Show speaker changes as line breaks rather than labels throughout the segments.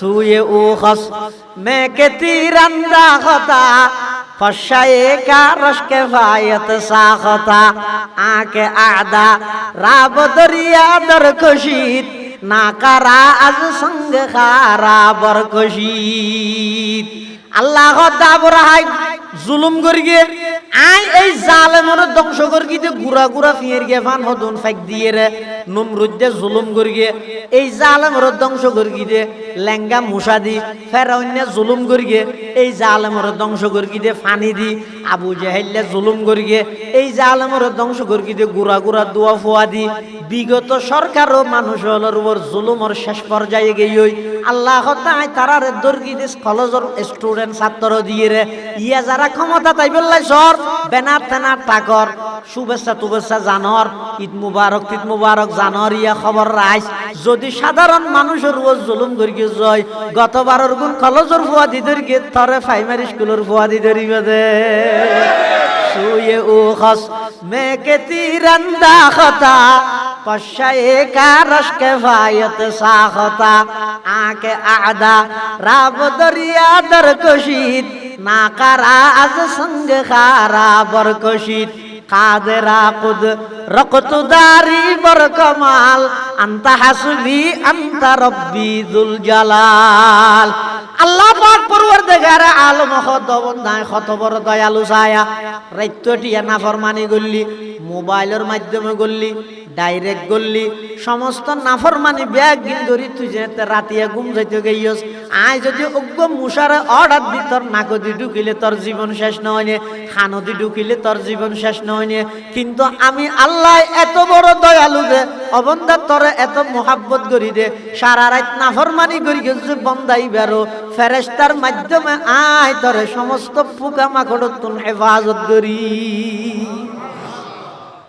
सुए उखस मैं के तीरंदा खता फशाए का रश्क फायत साखता आके आदा राब दरिया दर खुशीत ना करा आज संग खारा बरकशीत আল্লাহ দাবরাই জুলুম করিয়ে আই এই জালেমের ধ্বংস করিতে গুড়া গুড়া ফিয়ের গে ফান হদুন ফাক দিয়ে রে নমরুদ্দে জুলুম করিয়ে এই জালেমের ধ্বংস করিয়ে লেঙ্গা মুসা দি ফেরাউনে জুলুম করিয়ে এই জালেমের ধ্বংস করিয়ে ফানি দি আবু জাহেলে জুলুম করিয়ে এই জালেমের ধ্বংস করিয়ে গুড়া গুড়া দোয়া ফোয়া দি বিগত সরকার ও মানুষের উপর জুলুমের শেষ পর্যায়ে গিয়ে আল্লাহ তাই তারার দর্গিতে কলেজের স্টুডেন্ট ছাত্র দিয়ে রে ইয়া যারা ক্ষমতা তাই বললাই সর বেনার তেনার টাকর শুভেচ্ছা টুভেচ্ছা জানর ঈদ মুবারক জানর ইয়া খবর রাইস যদি সাধারণ মানুষের উপর জুলুম করিয়ে জয় গতবারের গুণ কলেজের ফুয়া দিদেরকে তরে প্রাইমারি স্কুলের ফুয়া দিদেরিবে দে সুয়ে উখস মে কে তিরন্দা খতা पशाए का रश्क फायत साखता आके आदा राब दरिया दर कशीत ना करा आज संग खारा बरकशीत कादरा कुद रकतु दारी बर कमाल अंता हसबी अंता रब्बी दुल जलाल আল্লাহ পাক পরওয়ারদিগার আলম খতবন্দায় খতবর দয়ালু ছায়া রাইতটিয়া নাফরমানি গল্লি মোবাইলের মাধ্যমে গল্লি ডাইরেক্ট গল্লি সমস্ত নাফরমানি ব্যাগ গিন ধরি তুই যে রাতিয়া ঘুম যাইতে গইয়স আই যদি অজ্ঞ মুশারে অর্ডার দি তোর নাকদি ঢুকিলে তোর জীবন শেষ নয় খানদি ঢুকিলে তোর জীবন শেষ নয় কিন্তু আমি আল্লাহ এত বড় দয়ালু দে অবন্দা তোরে এত মোহাব্বত করি দে সারা রাত নাফরমানি করি গেছে বন্দাই বেরো ফেরেশতার মাধ্যমে আয় তোরে সমস্ত পোকামাকড় তুন হেফাজত করি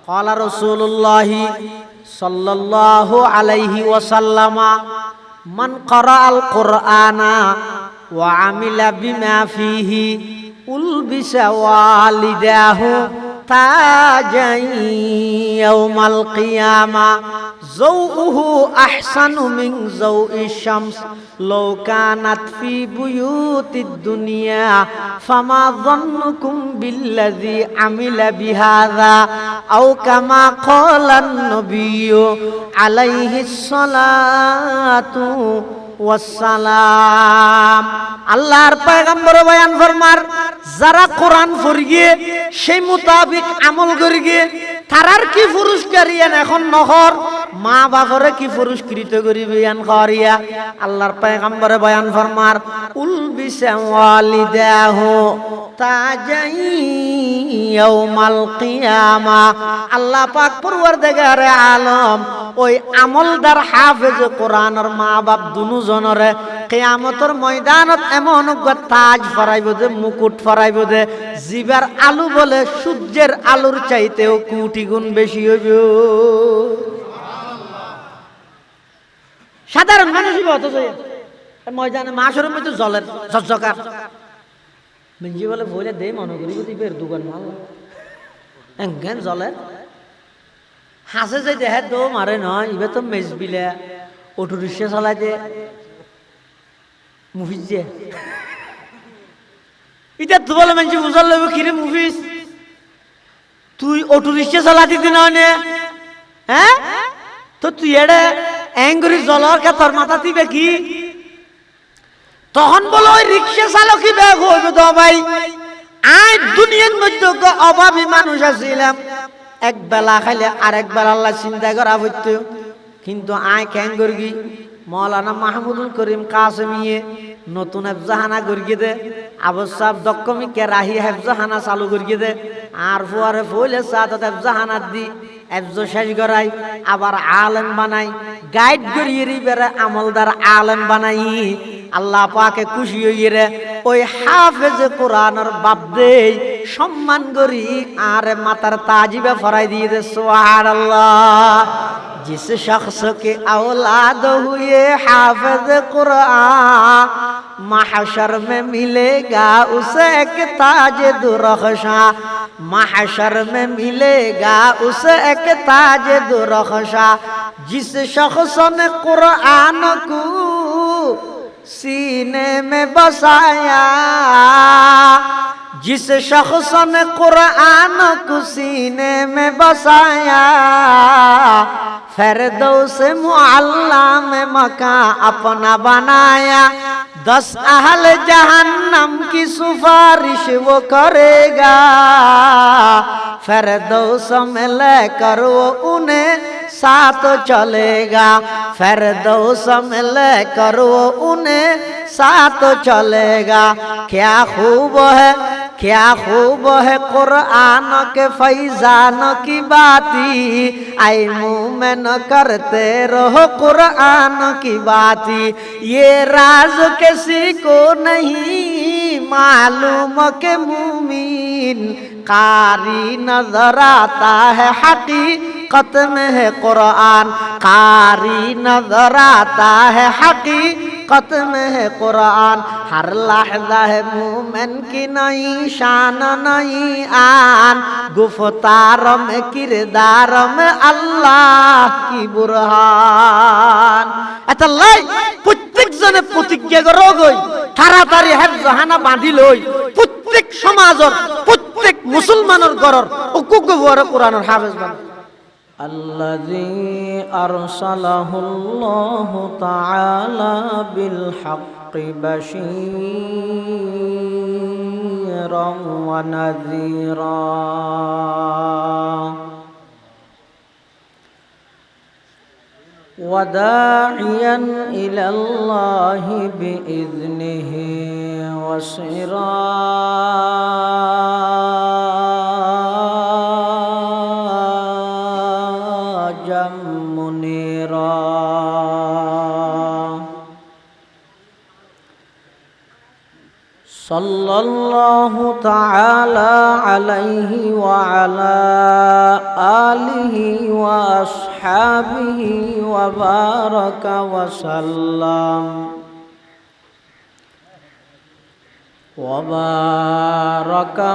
قال رسول الله صلى الله عليه وسلم من قرأ القرآن وعمل بما فيه ألبس والداه تاجا يوم القيامة زوءه أحسن من زوء الشمس لو كانت في بيوت الدنيا فما ظنكم بالذي عمل بهذا أو كما قال النبي عليه الصلاة والسلام আল্লাহর পয়গম্বর বয়ান ফরমার যারা কোরআন পড়িয়ে সেই মোতাবেক আমল করিয়ে তারার কি পুরস্কার ইয়ান এখন নহর মা বাপরে কি পুরস্কৃত করিবে ইয়ান করিয়া আল্লাহর পয়গম্বর বয়ান ফরমার উলবিসা ওয়ালিদাহু তাজাই ইয়াউমাল কিয়ামা আল্লাহ পাক পরওয়ারদিগার আলম ওই আমলদার হাফেজ কোরআনের মা বাপ দুজনরে কিয়ামতের ময়দানত এমন তাজ ফরাইব দে মুকুট ফরাইব দে জিবার আলু বলে সূর্যের আলুর চাইতেও কোটি গুণ বেশি হইব সাধারণ মানুষই অথচ ময়দানে মাসের মধ্যে জলের ঝকঝকার মিঞ্জি বলে বলে দে মনে করি বের দোকান মাল এঙ্গেন জলের হাসে যাই দেহে দো মারে নয় এবার তো মেজবিলে অটো রিক্সা চালাই দে মুভিজ যে এটা তো বলে মানুষ বুঝার লাগবে কিরে মুভিজ তুই অটো রিক্সা চালাতি দিন হ্যাঁ তো তুই এড়ে অ্যাঙ্গুরি জলর কে তোর মাথা দিবে কি তখন বলো ওই রিক্সা চালকই ব্যাগ হইবে তো ভাই আই দুনিয়ার মধ্যে অভাবী মানুষ আছিলাম এক বেলা খাইলে আরেক বেলা আল্লাহ চিন্তা করা হইতো কিন্তু আয় ক্যাঙ্গরগি মৌলানা মাহমুদুল করিম কাসেমিয়ে নতুন হেফজাহানা করিয়ে দে আবসাব দক্কমিকে রাহি হেফজাহানা চালু করিয়ে দে আর ফুয়ারে ফুলে সাদত হেফজাহানা দি হেফজ শেষ করাই আবার আলেম বানাই গাইড করিয়ে বেড়ে আমলদার আলেম বানাই আল্লাহ পাকে খুশি হইয়ে রে ওই হাফেজ কোরআনের বাপ দে সম্মান করি আর মাতার তাজিবে ফরাই দিয়ে দে সুবহানাল্লাহ जिस शख्स के औलाद हुए हाफिज कुरान महशर में मिलेगा उसे एक ताज दुरख्शा महशर में मिलेगा उसे एक ताज दुरख्शा जिस शख्स ने कुरान को सीने में बसाया, जिस शख्स ने कुरान को सीने में बसाया, फिरदौस मुअल्ला में मकान अपना बनाया। 10 अहल जहन्नम की सिफारिश वो करेगा, फिरदौस में लेकर वो उन्हें साथ चलेगा, फिरदौस में लेकर वो उन्हें साथ चलेगा। क्या खूब है, क्या खूब है कुरान के फैजान की बाती, आई मुँह में न करते रहो कुरान की बाती। ये राज किसी को नहीं मालूम के मुमीन, कारी नजर आता है हकीकत में है कुरान, कारी नजर आता है हकीकत में है कुरान। हर लहज़ा है मोमिन की नई शान नई आन, गुफ्तार में किरदार में अल्लाह की बुरहान। अतल्लाई प्रत्येक जने प्रतिज्ञा करो गई ताড়াতাড়ি হেফজাহানা বাঁধি লই, প্রত্যেক সমাজৰ প্রত্যেক মুসলমানের ঘরের উকুক বড় কোরআনের হাফেজ বান। الذي أرسله الله تعالى بالحق بشيرا ونذيرا وداعيا إلى الله بإذنه وسراجا منيرا صلى الله تعالى عليه وعلى آله وأصحابه وبارك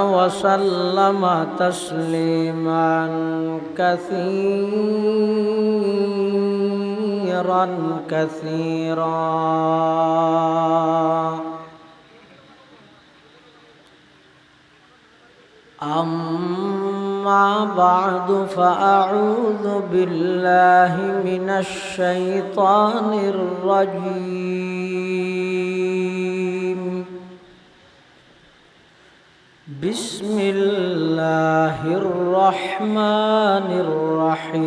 وسلم تسليما كثيرا كثيرا. أما بعد فأعوذ بالله من الشيطان الرجيم. بسم الله الرحمن الرحيم.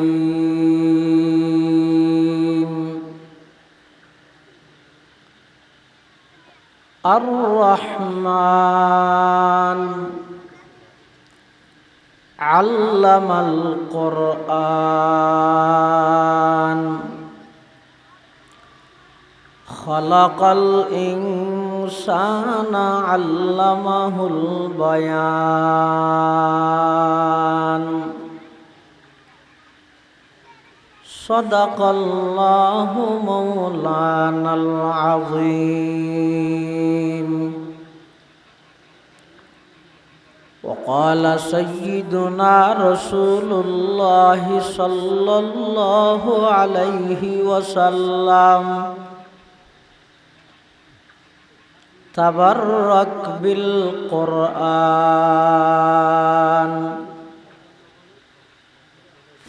الرحمن علم القرآن خلق الإنسان علمه البيان. صدق الله مولانا العظيم. وقال سيدنا رسول الله صلى الله عليه وسلم تبرك بالقرآن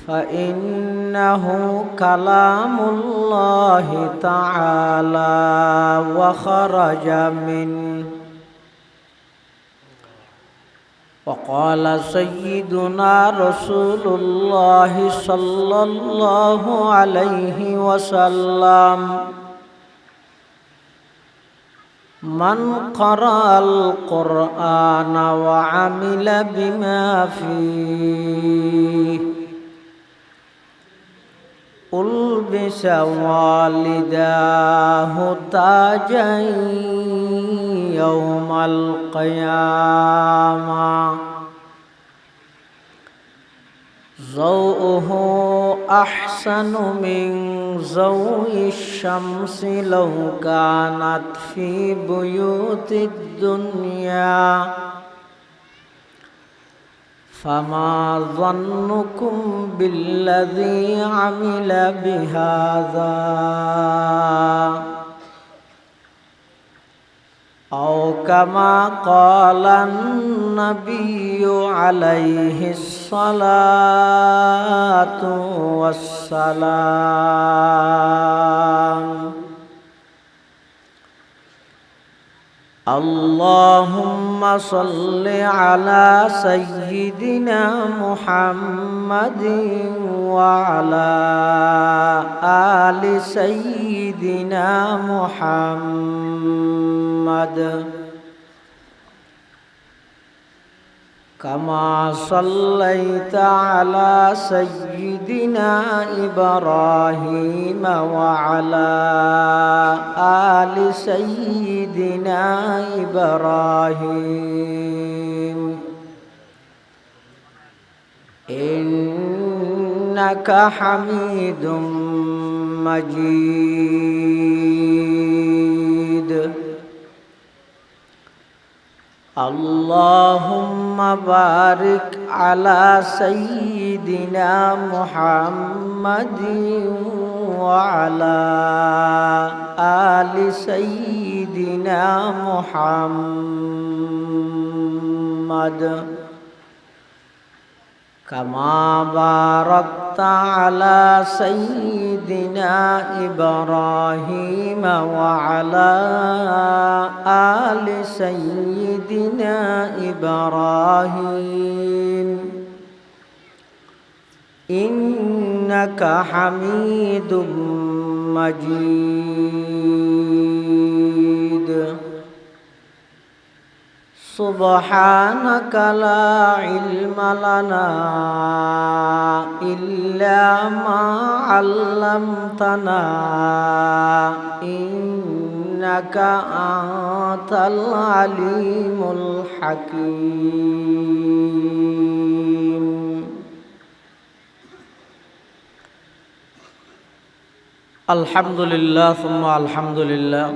فإنه كلام الله تعالى وخرج منه. وقال سيدنا رسول الله صلى الله عليه وسلم من قرأ القرآن وعمل بما فيه ألبس والداه تاجا يوم القيامة ضوءه أحسن من ضوء الشمس لو كانت في بيوت الدنيا. فما ظنكم بالذي عمل بهذا أو كما قال النبي عليه الصلاة والسلام اللهم صل على سيدنا محمد وعلى آل سيدنا محمد كما صليت على سيدنا إبراهيم وعلى آل سيدنا إبراهيم إنك حميد مجيد اللهم بارك على سيدنا محمد وعلى آل سيدنا محمد كما باركت على سيدنا إبراهيم وعلى آل سيدنا إبراهيم إنك حميد مجيد سبحانك لا علم لنا إلا ما علمتنا إنك أنت العليم الحكيم الحمد لله ثم الحمد لله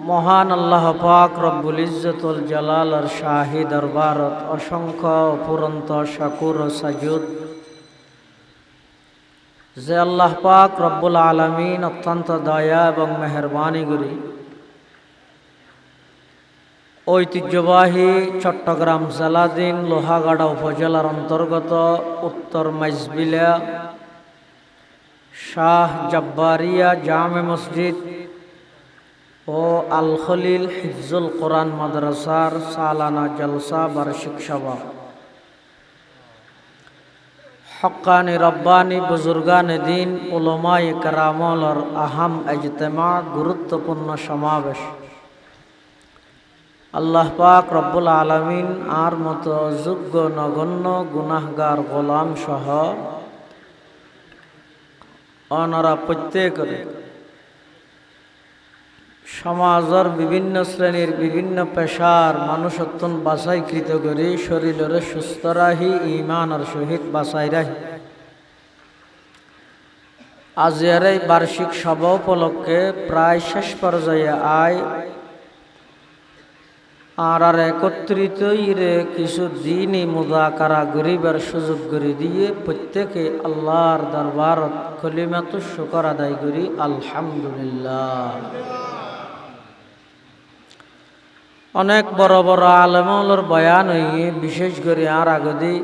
মহান আল্লাহ পাক রব্বুল ইজ্জতুল জালালের শাহী দরবারত অসংখ্য অপুরন্ত শাকুর ও সাজুদ যে আল্লাহ পাক রব্বুল আলামিন অত্যন্ত দয়া এবং মেহেরবানি করি ঐতিহ্যবাহী চট্টগ্রাম জেলাধীন লোহাগাড়া উপজেলার অন্তর্গত উত্তর মাইজবিলা শাহ জব্বারিয়া জামে মসজিদ ও আল খলিল হিফজুল কোরআন মাদ্রাসার সালানা জলসা বার্ষিক সভা হক্কানি রব্বানি বুজুর্গান দিন উলামায়ে কেরামর আহাম ইজতেমা গুরুত্বপূর্ণ সমাবেশ আল্লাহ পাক রব্বুল আলামিন আর মতো যোগ্য নগণ্য গুনাহগার গোলাম সহ অনারা প্রত্যেকরে সমাজের বিভিন্ন শ্রেণীর বিভিন্ন পেশার মানুষত্বন বাছাইকৃত করে শরীরের সুস্থ রাহি ইমানের সহিত বাছাই রাহি আজের এই বার্ষিক সভা উপলক্ষে প্রায় শেষ পর্যায়ে আয় আর একত্রিত ইরে কিছু দিনই মুযাকারা গরিবের সুযোগ করে দিয়ে প্রত্যেকে আল্লাহর দরবারত কলিমাতু শুকর আদায় করি আলহামদুলিল্লাহ। অনেক বড় বড় আলেমর বয়ান হইয়ে বিশেষ করে আর আগদি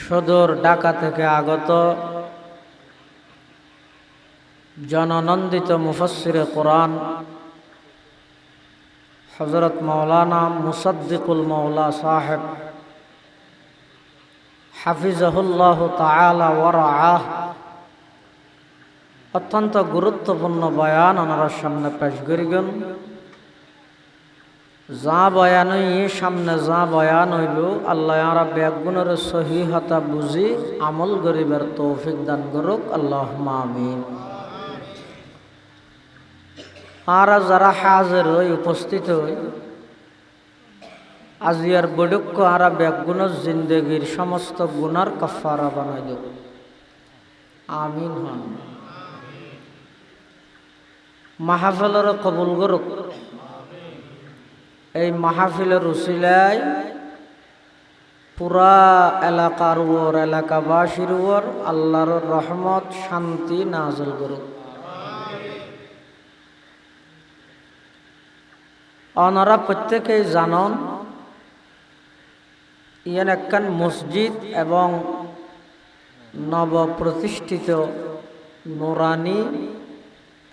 সদর ঢাকা থেকে আগত জননন্দিত মুফাসসিরে কোরআন হযরত মাওলানা মুসাদ্দিকুল মাওলা সাহেব হাফিজাহুল্লাহ তাআলা ওয়া রাআহ অত্যন্ত গুরুত্বপূর্ণ বয়ান ওনার সামনে পেশ করিবেন। যা বয়ান হইয়ে সামনে যা বয়ান হইল আল্লাহ রাব্বুল বেগুনের সহিহতা বুঝি আমল গরিবের তৌফিক দান করুক আল্লাহুম্মা আমিন। আর যারা হাজির হই উপস্থিত হই আজিয়ার বড়ক্য আর বেগুনের জিন্দগির সমস্ত গুনার কাফারা বানাই দেব আমিন হন। মাহফিলের কবুল করুক। এই মাহফিলের উসিলায় পুরা এলাকার উপর এলাকাবাসীর উপর আল্লাহর রহমত শান্তি নাযিল করুক। ওনারা প্রত্যেকেই জানন ইয়ান একখান মসজিদ এবং নবপ্রতিষ্ঠিত নুরানি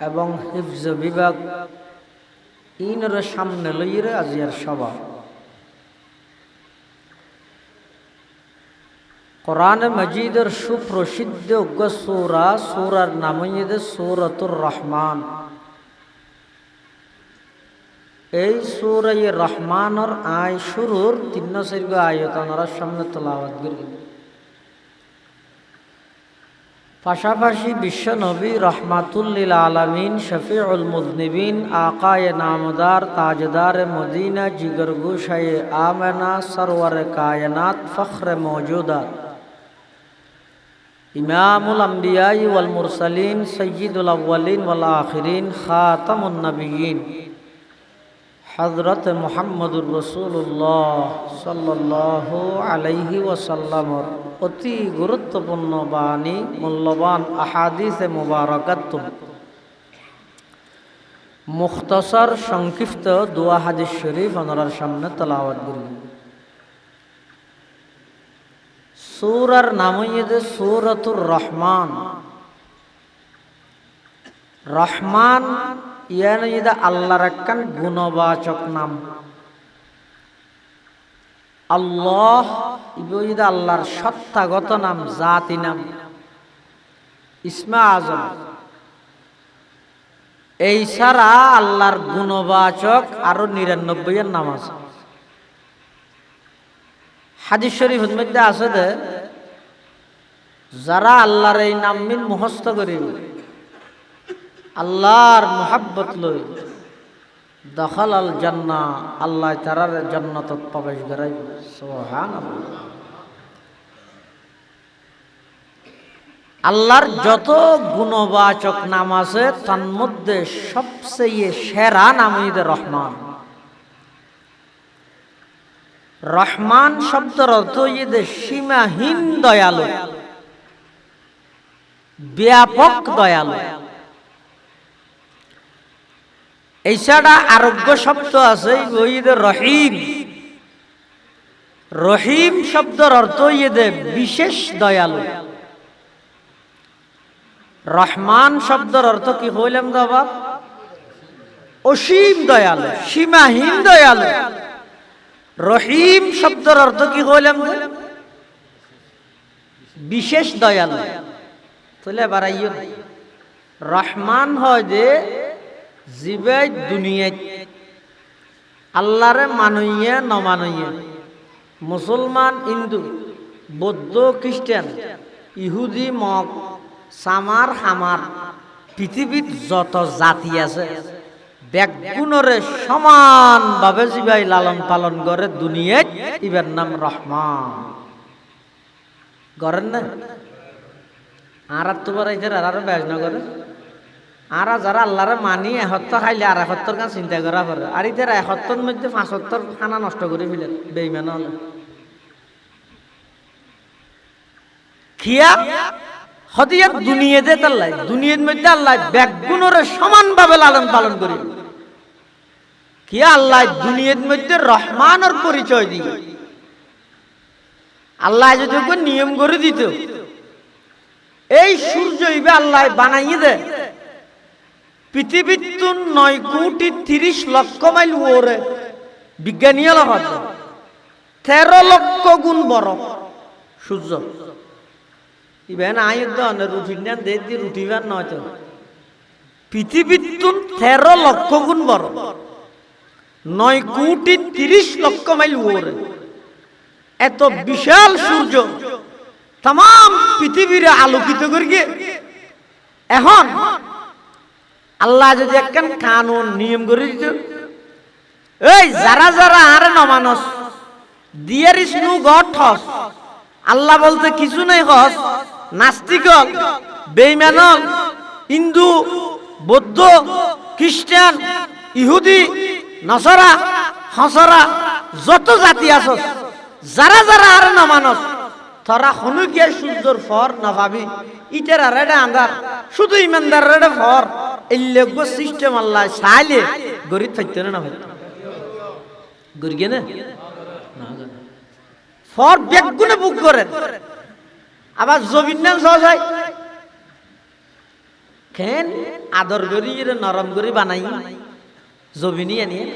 এবং হিফজ বিভাগ ইনর সামনে লইরে আজিয়ার সভা। কোরআন মজিদের সুপ্রসিদ্ধ সূরা, সূরার নাম হইছে সূরাতুর রহমান। এই সূরা রহমানের আয় শুরুর 3 আয়াত আমরা সামনে তেলাওয়াত করি। পাশাপাশি বিশ্ব নবী রহমাতুল লিল আলামিন, শফিউল মুযনিবিন, আকায়ে নামদার, তাজদার মদিনা, জিগর গোশায়ে আমেনা, সরওয়ারে কায়নাত, ফখরে মওজুদাত, ইমামুল আম্বিয়া ওয়াল মুরসালিন, সাইয়্যিদুল আউয়ালিন ওয়াল আখিরিন, খাতামুন নবিয়্যিন, হযরত মুহাম্মদুর রাসূলুল্লাহ সাল্লাল্লাহু আলাইহি ওয়াসাল্লামর অতি গুরুত্বপূর্ণ বাণী, মূল্যবান আহাদিসে মুবারাকাত মুখতাসার সংক্ষিপ্ত দোয়া হাদিস শরীফ ওনার সামনে তেলাওয়াত করি। সূরার নাম হইছে সূরাতুর রহমান। রহমান ইয়ান হইছে আল্লাহর একখান গুণবাচক নাম। আল্লাহ ইবইদা আল্লাহর সত্তাগত নাম, জাতি নাম, ইসমে আজম। এই ছাড়া আল্লাহর গুণবাচক আরো ৯৯ এর নাম আছে। হাদিস শরীফের মধ্যে আছে যে যারা আল্লাহর এই নাম মিন মুখস্থ করিব, আল্লাহর মুহাব্বত লই, দখল আল জান্নাহ, আল্লাহ তারার জান্নাতত প্রবেশ করাইব। সুবহানাল্লাহ। আল্লাহর যত গুণবাচক নাম আছে তার মধ্যে সবচেয়ে সেরা নাম হইছে রহমান। রহমান শব্দের অর্থ হইছে সীমাহীন দয়ালু, ব্যাপক দয়ালু। এছাড়া আরোগ্য শব্দ আছে রহিম। রহিম শব্দের অর্থ হইছে বিশেষ দয়ালু। রহমান শব্দের অর্থ কি হইলাম বাবা? অসীম দয়ালু, সীমাহীন দয়ালু। রহিম শব্দের অর্থ কি হইলাম? বিশেষ দয়ালু। তাহলে এবার আইয়ো, রহমান হয় যে জীবে দুনিয়ায় আল্লাহরে মানইয়া নমানইয়া, মুসলমান, হিন্দু, বৌদ্ধ, খ্রিস্টান, ইহুদি, মগ, সামার, হামার, পৃথিবীর যত জাতি আছে ব্যাগুণরে সমানভাবে জীবাই লালন পালন করে দুনিয়ায়, ইবার নাম রহমান। করেন না? আর তো বাড়াইছে আরো ব্যাস না করে। আর যারা আল্লাহরে মানি এহত্তর খাইলে আর ৭১ গান চিন্তা করা পড়ে। আর ইতারা ৭১ মধ্যে ৭৫ খানা নষ্ট করে ফেলেন বেঈমান হলে। খিয়া হদিয়া দুনিয়াতে তাল্লাই, দুনিয়ার মধ্যে আল্লাহ ব্যাগুণরে সমানভাবে লালন পালন করি। খিয়া আল্লাহ দুনিয়ার মধ্যে রহমানের পরিচয় দিয়ে আল্লাহ যদি নিয়ম করে দিত, এই সূর্য ইবে আল্লাহ বানাইয়ে দে পৃথিবীর ৯,৩০,০০,০০০ মাইল ওরে, বিজ্ঞানীয় ১৩ লক্ষ গুণ বড় সূর্য। ইবেন আয়ুদ্ধ রুটি না দিয়ে রুটিবার নয় তো, পৃথিবীর ১৩ লক্ষ গুণ বড়, ৯,৩০,০০,০০০ মাইল ওরে। এত বিশাল সূর্য তাম পৃথিবীর আলোকিত করিয়ে এখন আল্লাহ যদি একখান কানুন নিয়ম করে দিত, এই যারা যারা আর নমানস দিয়ার ইস নো গড হস, আল্লাহ বলতে কিছু নাই হস, নাস্তিক হল, বেঈমান হল, হিন্দু, বৌদ্ধ, খ্রিস্টান, ইহুদি, নসরা, হসরা, যত জাতি আছস, যারা যারা আর নমানস তোরা হনুকিয়া সূর্যর ফর না ভাবি, ইটার আর এটা আন্ধার, শুধু ইমানদার এটা ফর। এই লোক সিস্টেম আল্লাহ চাইলে গরিব থাকতে না ভাই। গরিগে না ফর বেগুনে বুক করেন আবার জমিন নাম সহজ হয় কেন আদর করি নরম করে বানাই জমিনই আনিয়ে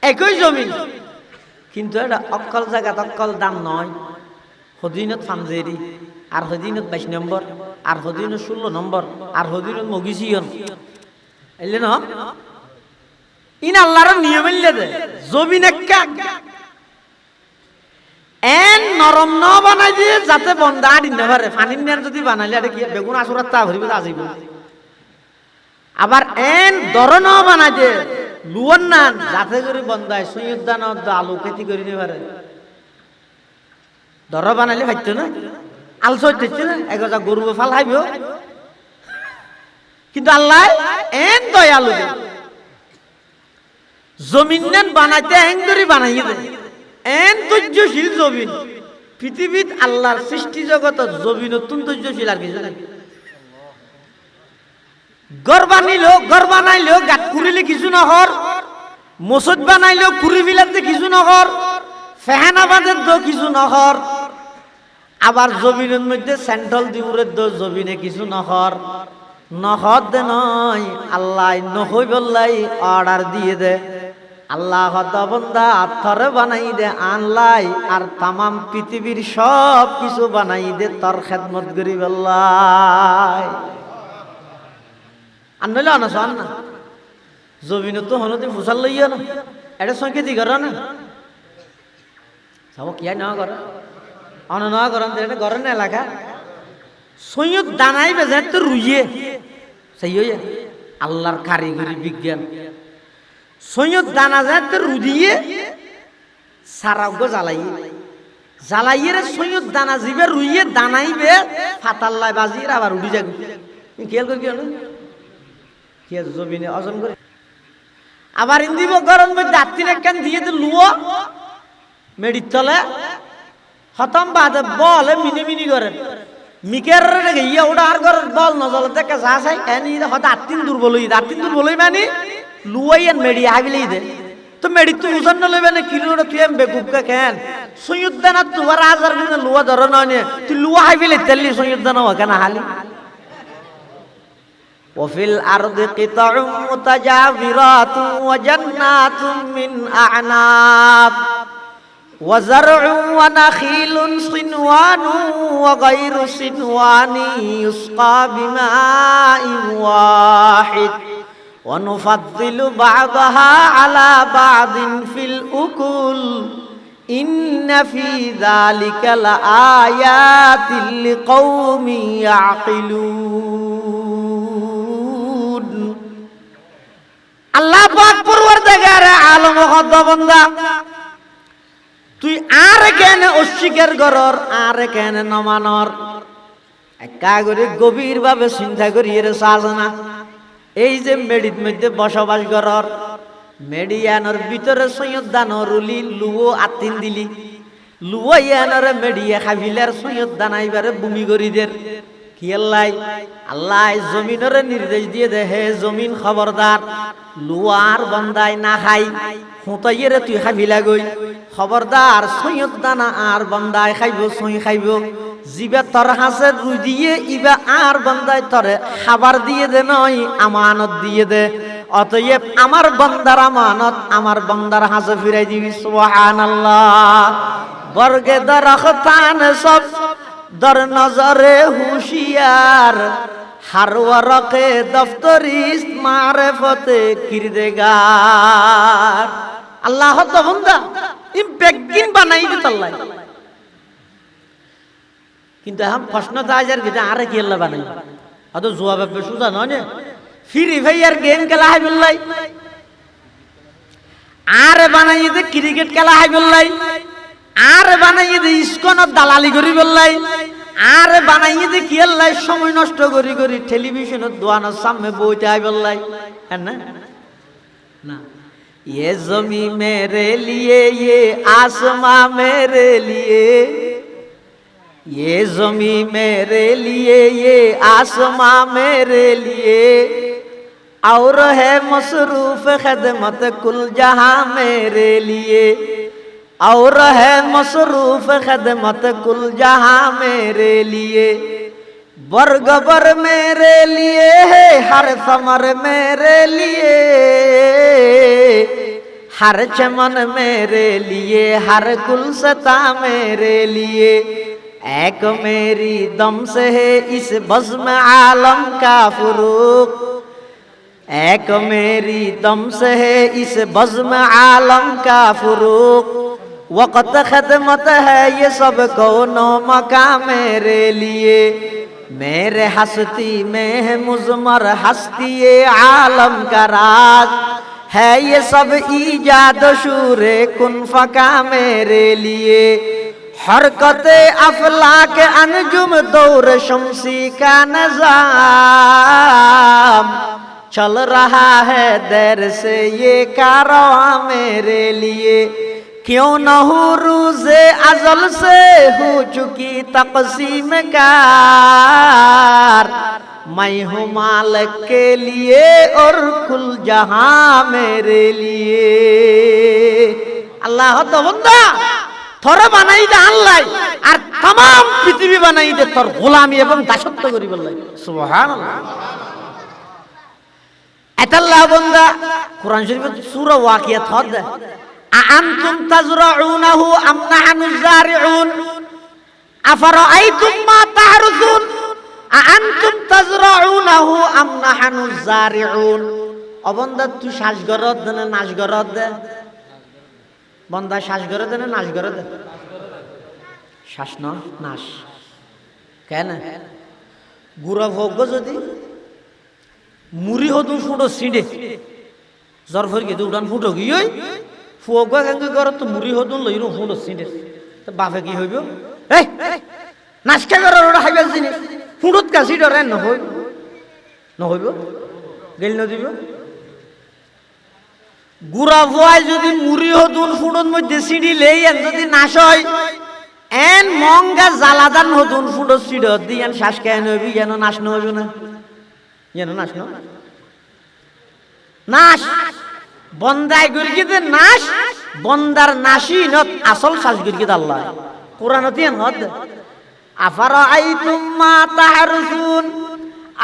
একই জমিন কিন্তু এটা অক্কল জায়গা অক্কল দাম নয় হদিনত ফানজেরি আর হদিনত 22 নম্বর আর হদিনত 16 নম্বর আর হদিনত মগিসিয়ন এলে না ইন আল্লাহর নিয়ম এলে দে জমিন একটা এন নরম ন বানাই দিয়ে যাতে বন্ধা আদিন না পারে ফানির নেন যদি বানাইলে আর কি বেগুন আসুরাত তা ভরিবে আসিব আবার এন দর ন বানাই দিয়ে লুয়ন নান যাতে করে বন্ধায় সৈয়দান আলু খেতি করি নে পারে দর বানাইলে ফাইতো না আলসো দিচ্ছে না এগোজা গরু ফাল খাইব কিন্তু আল্লাহ এন দয়ালু জমিন নেন বানাইতে এন করে বানাইয়ে দেয় এন ধৈর্যশীল জমিন পৃথিবীত আল্লাহর সৃষ্টি জগত জমিন অত্যন্ত ধৈর্যশীল আর কিছু নাই ঘর বানাইলেও গাত কুড়িলে কিছু নহর মসজিদ বানাইলেও কুড়ি বিলাতে কিছু নহর ফেহানাবাদের দো কিছু নহর আবার জমিনের মধ্যে সেন্ট্রাল দিউরের দো জমিনে কিছু নহর নহর দে নয় আল্লাহ নহই বললাই অর্ডার দিয়ে দে আল্লাহ বন্দা থরে বানাই দে আনলাই আর তামাম পৃথিবীর সব কিছু বানাই দে তোর খেদমত করি বললাই আনলে অনাস না জমিন তো হনতে ফুসাল লইয়া না এটা সংখ্যা দি কর না সব কি না কর অন না করেন এটা করেন এলাকা সৈয়দ দানাই বেজে তো রুইয়ে সেই হয়ে আল্লাহর কারিগরি বিজ্ঞান সৈয়দ দানা যায় তো রুদিয়ে সারাগ্য জ্বালাইয়ে রে সৈয়দ দানা জিবে রুইয়ে দানাইবে ফাতাল্লায় বাজিয়ে আবার উঠে যাবে খেয়াল করি কি জমিনে অজন করে আবার ইন্দিব গরম মধ্যে আত্মিন একখান দিয়ে তো লুয়ো মেডির তলে হতম বাদে বলে মিনি করেন মিকের রেখে ইয়ে ওটা আর ঘরের বল নজল দেখে যা চাই এনি হয়তো আত্মিন দুর্বল মানে লুয়াইয়ান মেডি আবিলেই দে তো মেডি তুই উজন ন লইবে না কিলোটা তুই এম বেকুবকে কেন সৈয়দানা তোমার আজার কিন্তু লুয়া ধর নয় তুই লুয়া আবিলে তেললি সৈয়দানা কেন হালি ওফিল আরদি কিতাউম মুতাজাবিরাতুন ওয়া জান্নাতুম মিন আ'নাব ওয়া যারউন ওয়া নাখিলুন সিনওয়ানু ওয়া গায়রু সিনওয়ানি ইউসকা বিমাইন ওয়াহিদ ونفضل بعضها على بعض في الأكل إن في ذلك لآيات لقوم يعقلون الله পাক পরওয়ারদিগার আলম খোদা বান্দা তুই আর কেন অস্বীকার করর আর কেন নমানর একা করে গভীর ভাবে চিন্তা করি এর সাজনা এই যে মেডির মধ্যে বসবাস করার মেডিয়ানোর ভিতরে সৈয়দানোর রুলি লুয়ো আতিন দিলি লুয়ো ইয়ানোরে মেডিয়া খাবিলার সৈয়দানাইবারে ভূমি গরিদের কি আল্লাহ জমিনের নির্দেশ দিয়ে দে হে জমিন খবরদার লুয়ার বন্দাই না খাই হুঁতাইয়েরে তুই খাবিলা গই খবরদার সৈয়দানা আর বন্দাই খাইব সই খাইব জিবা তর হাসে রুই দিয়ে ইবা আর বন্দায় তরে খাবার দিয়ে দে নয় আমানত দিয়ে দে অতএব আমার বন্দার আমানত আমার বন্দার হাসে ফিরাই দিবি সুবহানাল্লাহ বর্গে দরখতান সব দর নজরে হুশিয়ার हर वरक़े दफ्तरिस्त मारिफते किरदेगार अल्लाह तो बंदा इन बेगिन बनाई दे तल्लाई किंतु हम प्रश्न ताजर किते आरे की अल्लाह बनाई अतो जवाब पे सुजा नने फ्री फायर गेम खेला है बिल्लाई आरे बनाई दे क्रिकेट खेला है बिल्लाई आरे बनाई दे इसको न दलाली करी बिल्लाई आरे बनाई दे की अल्लाह समय नष्ट करी करी टेलीविजन दोआना सामने बोलते आए बिल्लाई है ना ना ये ज़मीं मेरे लिए ये आसमां मेरे लिए ये ज़मीं मेरे लिए ये आसमां मेरे लिए और है मसरूफ खिदमत कुल जहां मेरे लिए, और है मसरूफ खिदमत कुल जहां मेरे लिए। बरगबर मेरे लिए है, हर समर मेरे लिए, हर चमन मेरे लिए, हर गुलसता मेरे लिए। एक मेरी दम से है इस बज़्म आलम का फुरूक, एक मेरी दम से है इस बज़्म आलम का फुरूक। वक़्त खिदमत है ये सब कौनो मका मेरे लिए। मेरे हस्ती में है मुज़मर हस्ती आलम का राज, है ये सब ईजाद शूरे कुन फका मेरे लिए। हरकत अफलाक अनजुम दौर शमसी का निज़ाम, चल रहा है देर से ये कारवां मेरे लिए। क्यों न हो रोज़े अज़ल से हो चुकी तक़सीम कार, मैं हूँ मालिक के लिए और कुल जहां मेरे लिए। আল্লাহ তো বন্দা তোরে বানাই দে আল্লাহ, আর तमाम পৃথিবী বানাই দে তোর গোলামি এবং দাসত্ব করি বললাই। সুবহানাল্লাহ। আল্লাহ বন্দা কোরআন শরীফের সূরা ওয়াকিয়া থদ আনতুম তাজরাউনাহু আম নাহনুজ জারিউন আফারাআইতুম মা তাহরুসুন আনতুম তাজরাউনাহু আম নাহনুজ জারিউন। অবন্দা তুই শ্বাস গরদ দে না নাশ গরদ দে? বন্দা শ্বাস গরদ দে না নাশ গরদ দে? শ্বাস না নাশ কেন? গুড়া ভোগ যদি মুড়ি হতো ফুটো সিঁড়ে জ্বর ফর গিয়ে উড়ান ফুটো গিয়ে ফুয়া গাঙ্গে ঘর তো মুড়ি হতো লইরো ফুটো সিঁড়ে তো বাপে কি হইব? এই নাচকা ঘর ওটা হাইবার জিনিস ফুটত কাছি ডরে নহইব নহইব গেল নদিব। গুড়া ভুয়াই যদি মুড়ি হতুন ফুটন মধ্যে সিঁড়ি লেই যদি নাশ হয় এন মঙ্গা জ্বালাদান হতুন ফুটো সিঁড় দিয়ে শ্বাস কেন হইবি যেন নাশ নহইব না? যেন নাশ ন নাশ বন্দায় গুরগিতে নাশ বন্দার নাশি নত আসল শ্বাস গুরগিত আল্লাহ কোরআনতে হদ আফারাআইতুম মা তাহরুসুন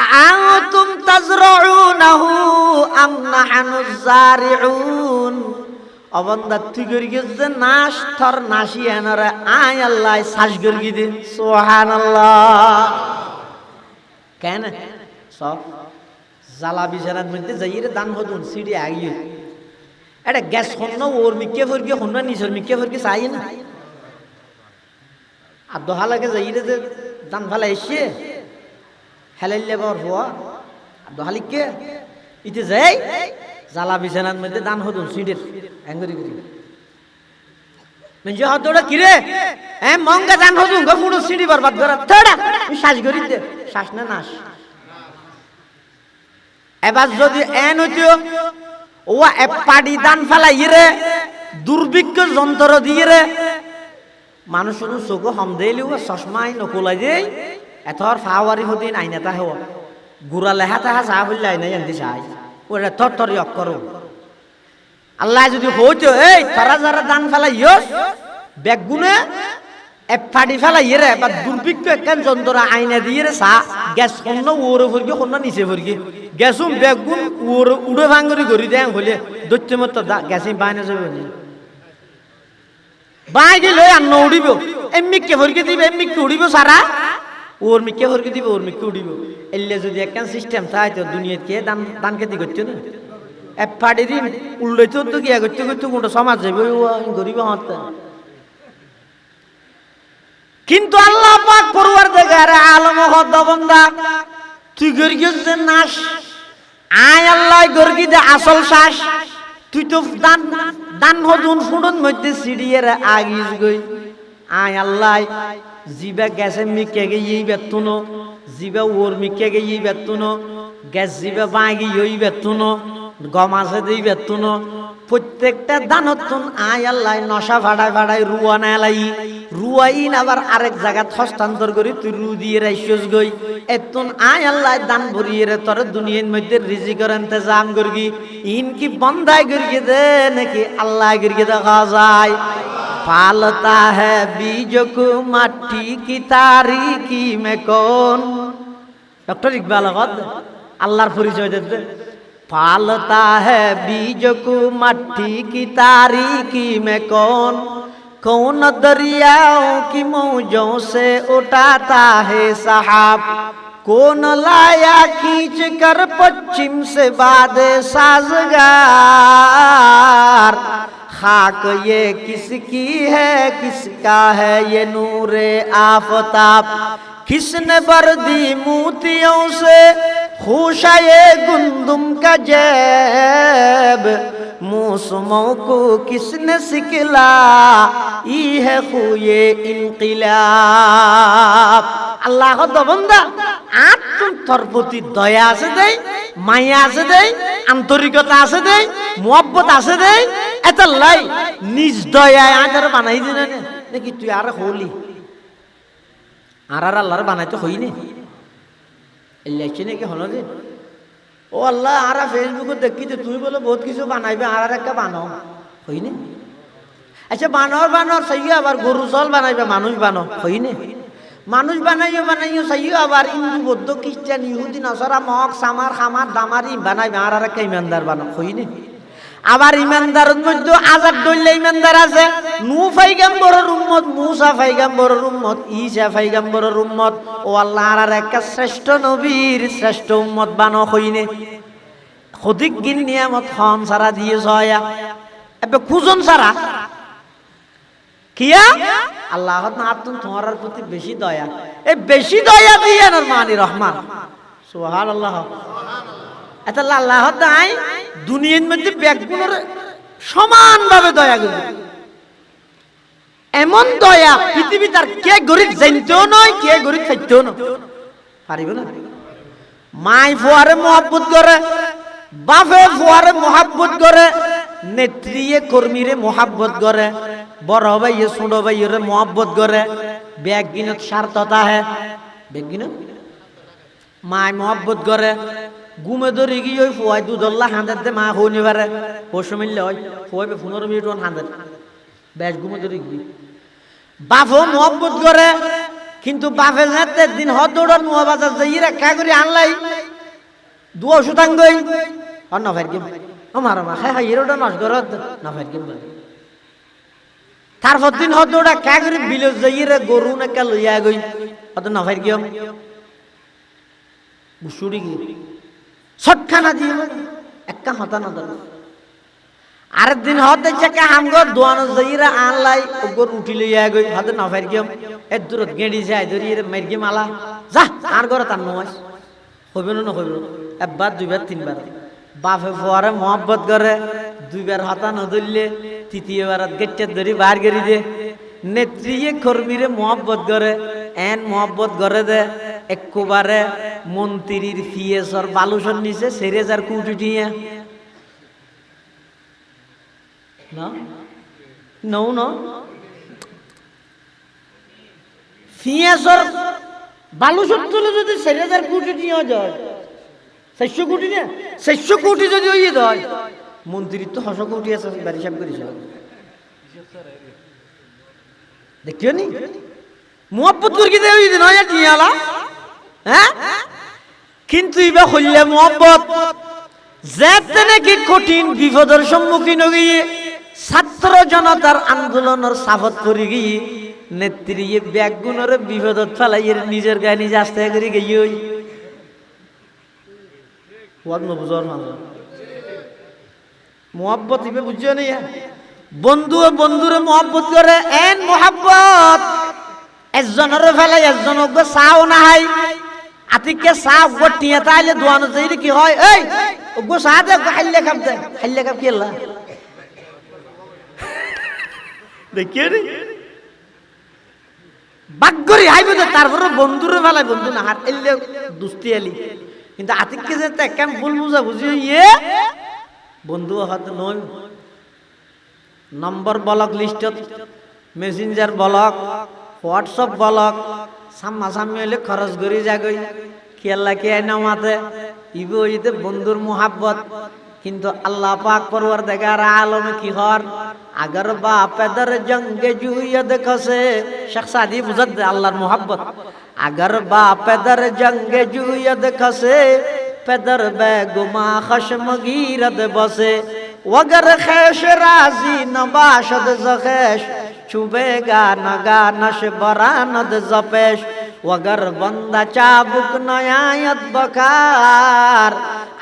আআনতুম তাজরাউনাহু আম নাহনুজ জারিউন। অবন্দা তুই গুরগিতে নাশ থর নাশি এনরে আয় আল্লাহ শ্বাস গুরগিতে। সুবহানাল্লাহ। কেন সব জ্বালা বিছানার মধ্যে যাইরে দান হতুন সিঁড়ি আগিয়ে এটা গ্যাস হন ওর মিকে ফরকে হন না নিচের মিকে ফরকে চাই না আর দোহা লাগে যাইরে যে দান ফেলা এসে হেলাইলে বার হওয়া আর দোহালিকে ইতে যাই জ্বালা বিছানার মধ্যে দান হতুন সিঁড়ির অ্যাঙ্গরি করি মানে হতোটা কিরে হ্যাঁ মঙ্গা দান হতুন গো পুরো সিঁড়ি বরবাদ করা থোড়া শ্বাস করি দে শ্বাস না নাশ। এবার যদি এন হইতো ও পাড়ি দান ফেলাইরে দুর্ভিক্ষ যন্ত্র দিয়ে মানুষ চোখ হম দিলে চশমাই নকলাই দেই এথর ফাওয়ারি হদিন আইনাতা হওয়া গুড়া লেহা তাহা চা বললে আইনাই আনতে চাই ওরা থর থরি অক্ষর আল্লাহ যদি হইতো এই তারা যারা দান ফেলাই বেগুনে ফাড়ি ফেলাইরে বা দুর্ভিক্ষ একখান যন্ত্র আইনা দিয়ে চা গ্যাস কন্ন ওরে ফরকি কন্ন নিচে ফরকি গ্যাসুম বেগুন ওর উড়ে ভাঙ্গরি গড়ি দেয় হলে দৈত্য মতো গ্যাসে বাইনা যাবে বাই গেলে আর উড়িব এমনিকে ফরকি দিবে এমনিকে উড়িব সারা ওর মিকে ফরকি দিবে ওর মিকে উড়িব। এলে যদি একখান সিস্টেম থাকে তো দুনিয়াত কে দান দান খেতে করছো না ফাড়ি দিন উল্লেছ তো গিয়া করতে করতে কোনটা সমাজ যাবে গরিব হাত। কিন্তু আল্লাহ পাক পরওয়ারদিগার আলম হদ বান্দা তুই গর্গিস নাশ আয় আল্লাহ গর্গি দে আসল শ্বাস তুই তো দান দান হদুন ফুডন মধ্যে সিঁড়িয়ে আগিস গই আয় আল্লাহ জিবা গ্যাসে মিকে গিয়ে বেতুনো জিবা ওর মিকে গিয়ে বেতুনো গ্যাস জিবা বাগি ইই বেতুনো গমাসে দিই বেতুনো প্রত্যেকটা দানতুন আয় আল্লাহ নশা ফাড়ায় ফাড়ায় রুয়া না লাই রুয়াইন আবার আরেক জায়গাত হস্তান্তর করি তুই রু দিয়ে রাইছস গই এতন আয় আল্লাহ দান ভরিয়ে রে তোর দুনিয়ার মধ্যে রিজিকের ইন্তজাম করগি ইন কি বন্দাই করিয়ে দে নাকি আল্লাহ করিয়ে দেখা যায় पालता है बीज को मट्टी की तारीकी में कौन डॉक्टर इकबाल अल्लाहर परिचय देते पालता है बीज को मट्टी की तारीकी में कौन दरियाओं की मौजों से उठाता है सहाब कौन लाया खींच कर पश्चिम से बादे साजगार खाक ये किसकी है किसका है ये नूरे आफताब किसने भर दी मोतियों से खुशाये गुंदुम का जेब मौसमों को किसने सिखला ई है खुये इनकिलाब अल्लाह को तो बंदा आप तुम तोर प्रति दया से दे माया से दे आंतरिकता আছে দে मोहब्बत আছে দে এত লাই নিজ দয়ায় আদার বানাই দিনা নাকি তুই আর হলি আর আল্লাহর বানাইতে হইনি এলাইছে নাকি হলো যে ও আল্লাহ আর ফেসবুকে দেখি যে তুই বলে বহুত কিছু বানাইবে আর একটা বানাও হইনি আচ্ছা বানর সাইয়া আবার গরু চল বানাইবে মানুষ বানো হইনি মানুষ বানাইও সাইও আবার হিন্দু বৌদ্ধ খ্রিস্টান ইহুদি নসরা মগ সামার খামার দামারি বানাইবে আর একটা ইমানদার বানো হইনি আবার ইমানদারের মধ্যে আজাদ দইলে ইমানদার আছে নূহ পয়গম্বরের উম্মত মুসা পয়গম্বরের উম্মত ঈসা পয়গম্বরের উম্মত ও আল্লাহ আর একটা শ্রেষ্ঠ নবীর শ্রেষ্ঠ উম্মত বানো হইনি খদিক গিন নিয়ামত খন সারা দিয়ে ছয়া এবে খুজন সারা কিয়া আল্লাহ না তুম তোমার প্রতি বেশি দয়া এই বেশি দয়া দিয়ে আর মানি রহমান সুবহানাল্লাহ এত আল্লাহ তাই দুনিয়ার মধ্যে ব্যাগগুলোর সমানভাবে দয়া করে এমন দয়া পৃথিবী তার কে গরিব জানতেও নয় কে গরিব থাকতেও নয় পারিব না মাই ফুয়ারে মহব্বত করে বাপে ফুয়ারে মহব্বত করে নেত্রীয়ে কর্মীরে মহব্বত করে বড় ভাইয়ে ছোট ভাইয়ের মহব্বত করে ব্যাগিনত স্বার্থতা হে ব্যাগিনত মায় মহব্বত করে ঘুমে ধরে গিয়ে ওই ফুয়াই দুধল্লা হাঁদের দে মা হইনি পারে পশু মিললে হয় ফুয়াইবে 15 মিনিট হাঁদের বেশ ঘুমে ধরে গিয়ে বাপও মহব্বত করে কিন্তু বাপের হাতে দিন হদৌড়ার নোয়া বাজার যাই রেখা করে আনলাই দুয়া সুতাঙ্গই আর না ফের গেম আমার মা হ্যাঁ হিরোটা নষ্ট করে না ফের গেম তারপর দিন হদৌড়া কা করে বিলে যাই রে গরু নাকা লইয়া গই অত না ফের গেম বুসুড়ি গিয়ে ছটখানা দিয়ে একটা হতা না ধর আরেক দিন হতে চাকা হামগো দোয়ানো যাইরা আনলাই ওগর উঠি লইয়া গই হতে না ফের গেম এত দূর গেড়ি যায় ধরি রে মার গেম আলা যা আর ঘরে তার নয় হইবে না হইবে একবার দুইবার তিনবার বাপে ফুয়ারে মহব্বত করে দুইবার হতা না ধরলে তৃতীয়বার গেটে ধরি বার করি দে নেত্রীয়ে কর্মীরে মহব্বত করে এন মহব্বত করে দে একবারে মন্ত্রীর ফিয়েসর বালুসর নিচে সেরেজার কুটি দিয়ে ফিয়েসর বালুসর তুলে যদি সেরেজার কুটি দিয়ে যায় 600 কোটি না 600 কোটি যদি ওই দেয় মন্ত্রীর তো 600 কোটি আছে বাড়ি সাহেব করেছে দেখিও নি মোহাব্বত করি দেয় ওই দিন হয় টিয়ালা হ্যাঁ কিন্তু ইবা হইলে মোহাব্বত যেতে নাকি কঠিন বিপদের সম্মুখীন হয়ে ছাত্র জনতার আন্দোলনের সাফত করে গিয়ে নেত্রী ব্যাগগুণের বিপদত ফেলাই নিজের গায়ে নিজে আস্তে করে গিয়ে ওই মোহাব্বত ইবে বুঝছো নি বন্ধু বন্ধুরে মোহাব্বত করে এন মোহাব্বত একজনের ফেলে একজন চাও না হাই আতিকে চা টিয়া তাইলে দোয়ানো যাই কি হয় এই ওগো চা দে হাইলে কাপ দে হাইলে কাপ কি আল্লাহ দেখিয়ে রে বাগ্গরি হাইবে তারপরে বন্ধুরে ফেলাই বন্ধু না হাত এলে দুস্তি আলি কিন্তু আতিককে যে কেন ভুল বুঝা বুঝি ইয়ে বন্ধু হয়তো নয় নম্বর ব্লক লিস্টত মেসেঞ্জার বলক হোয়াটসঅ্যাপ বলক সাম্মা সাম্মি হইলে খরচ করি যাগই খেয়াল্লা কে নামাতে ইবো ইতে বন্ধুর মোহাব্বত কিন্তু আল্লাহ পাক পরওয়ারদিগার আলমে কি হর अगर बापेदर जंग जुयद खसे शख्स आदि बुझत दे अल्लाहर मोहब्बत अगर बापेदर जंग जुयद खसे पेदर बेगुमा खशमगीरद बसे वगर खैश राजी नबाशद जखेश चुबेगा नगा नश बरानद जपेश वगर बंदा चाबुक नयायत बकार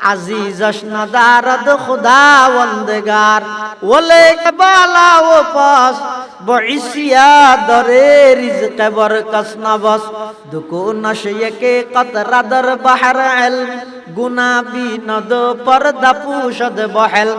अजीजश नदारद खुदावंदगार वले बाला वो पास बइसिया दरे रिज़्क़ बरकस नबस दुको नशे के कतरा दर बहर इल्म गुना भी नद पर्दा पूशद बहल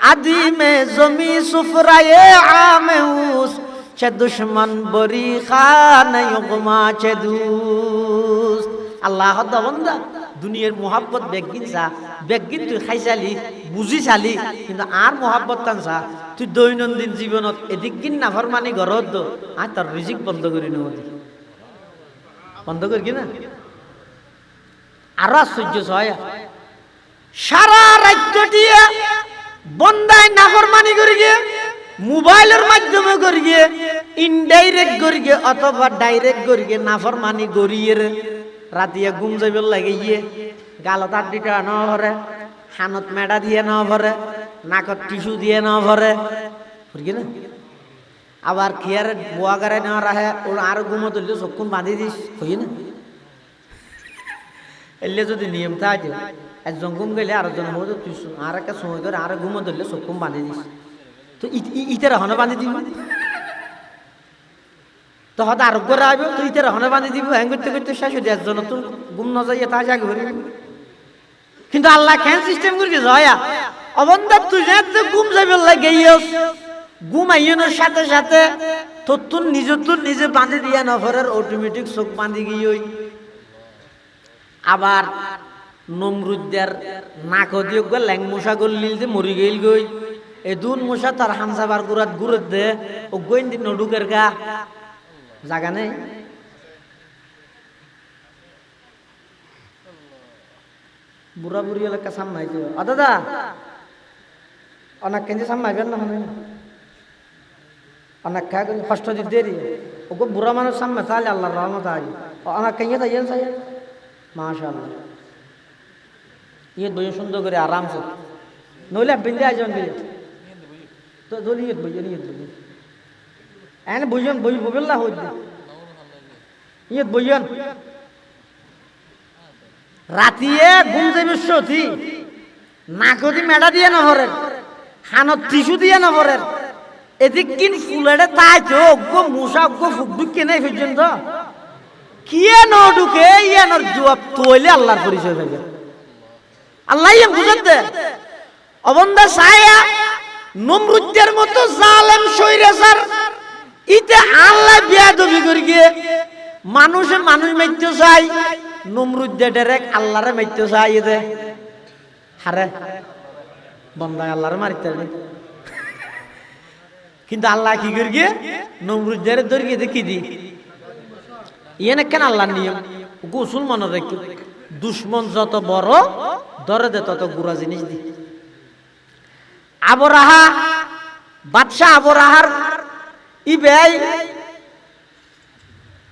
आदि में जमी सुफराए आमेउस चे दुश्मन बरी खान युगमा चे दूस्त अल्लाह दवंदा दुनियार मोहब्बत बेगिन तुई खाइसाली बुझिसाली কিন্তু আর মোহাব্বত টানছা তুই দৈনন্দিন জীবনত এদিকিন নাফরমানি ঘরত দো আর তার রিজিক বন্ধ করি নদি বন্ধ করি কি না আর আশ্চর্য হয় সারা রাত দিয়ে বন্দায় নাফরমানি করি গিয়ে মোবাইলের মাধ্যমে করি গিয়ে ইনডাইরেক্ট করি গিয়ে অথবা ডাইরেক্ট করি গিয়ে নাফরমানি করিয়ে রাতিয়া ঘুম যাবে লাগে গিয়ে গালত আড্ডিটা ন ভরে হানত মেডা দিয়ে ন ভরে নাকত টিস্যু দিয়ে ন ভরে বুঝলি না আবার খেয়ারে বোয়া গাড়ে নেওয়া রাহে ওর আরো ঘুমো ধরলে চক্ষুন বাঁধি দিস বুঝলি না এলে যদি নিয়ম থাকে একজন ঘুম গেলে আরেকজন হো তুই আর একটা সময় ধরে আরো ঘুমো ধরলে চক্ষুন বাঁধি দিস তো ইতের হনে বাঁধি দিবি তো হয়তো আরোগ্য রাখবে তুই ইতের হনে বাঁধি দিব হ্যাং করতে করতে শেষ হয়ে একজন তো ঘুম ন যাইয়ে তা জাগে ভরি কিন্তু আল্লাহ কেন সিস্টেম করে জয়া অবন্ধা তুই যে ঘুম যাবে লাগে ঘুম আইনের সাথে সাথে তোর নিজে বাঁধি দিয়া নফরের অটোমেটিক চোখ বাঁধি গিয়ে আবার নমরুদ্দের নাক দিয়ে গো ল্যাং মশা গলিল যে মরি গেল গই এই দুন মশা তার হামসাবার গুড়াত দে ও গইন দিন নডুকের গা জাগা নেই বুড়া বুড়ি এলাকা সামনাইছে দাদা অনেক কেঞ্চে সামনাইবেন না অনেক খায় কষ্ট দিতে দেরি ওকে বুড়া মানুষ সামনে তাহলে আল্লাহর রহমত আজ অনেক কেঞ্চে তাই সাই মাশাআল্লাহ ইয়ে বই সুন্দর করে আরামসে নইলে বিন্দে আইজন বিয়ে তো দলি ইয়ে বই এনে বুঝন বই ববেল্লা হই ইয়ে বইন রাতিয়ে ঘুম যাবে সতি নাকদি মেডা দিয়ে না হরেন হানত টিস্যু দিয়ে না হরেন এদিক কিন ফুলেড়ে তাই তো গো মুসা গো ফুকডুক কেনে পর্যন্ত কিয়ে ন ঢুকে ইয়ানোর জবাব তোইলে আল্লাহর পরিচয় পাবে আল্লাহ ইয়ে বুঝাতে অবন্দা সায়া নমরুদের মতো জালেম সৈরাসার ইতে আল্লাহ বিয়াদবি করি গিয়ে মানুষ মাইতে চাই নমরুদ্দে ডাইরেক্ট আল্লাহরে মাইতে চাই এতে হারে বন্দায় আল্লাহরে মারিতে কিন্তু আল্লাহ কি করি গিয়ে নমরুদ্দের ধরিয়ে দেখি দি ইয়ে কেন আল্লাহর নিয়ম গোসল মনে রেখে দুশ্মন যত বড় ধরে দে তত গুড়া জিনিস দি আবরাহা বাদশাহ আবরাহার ইবেই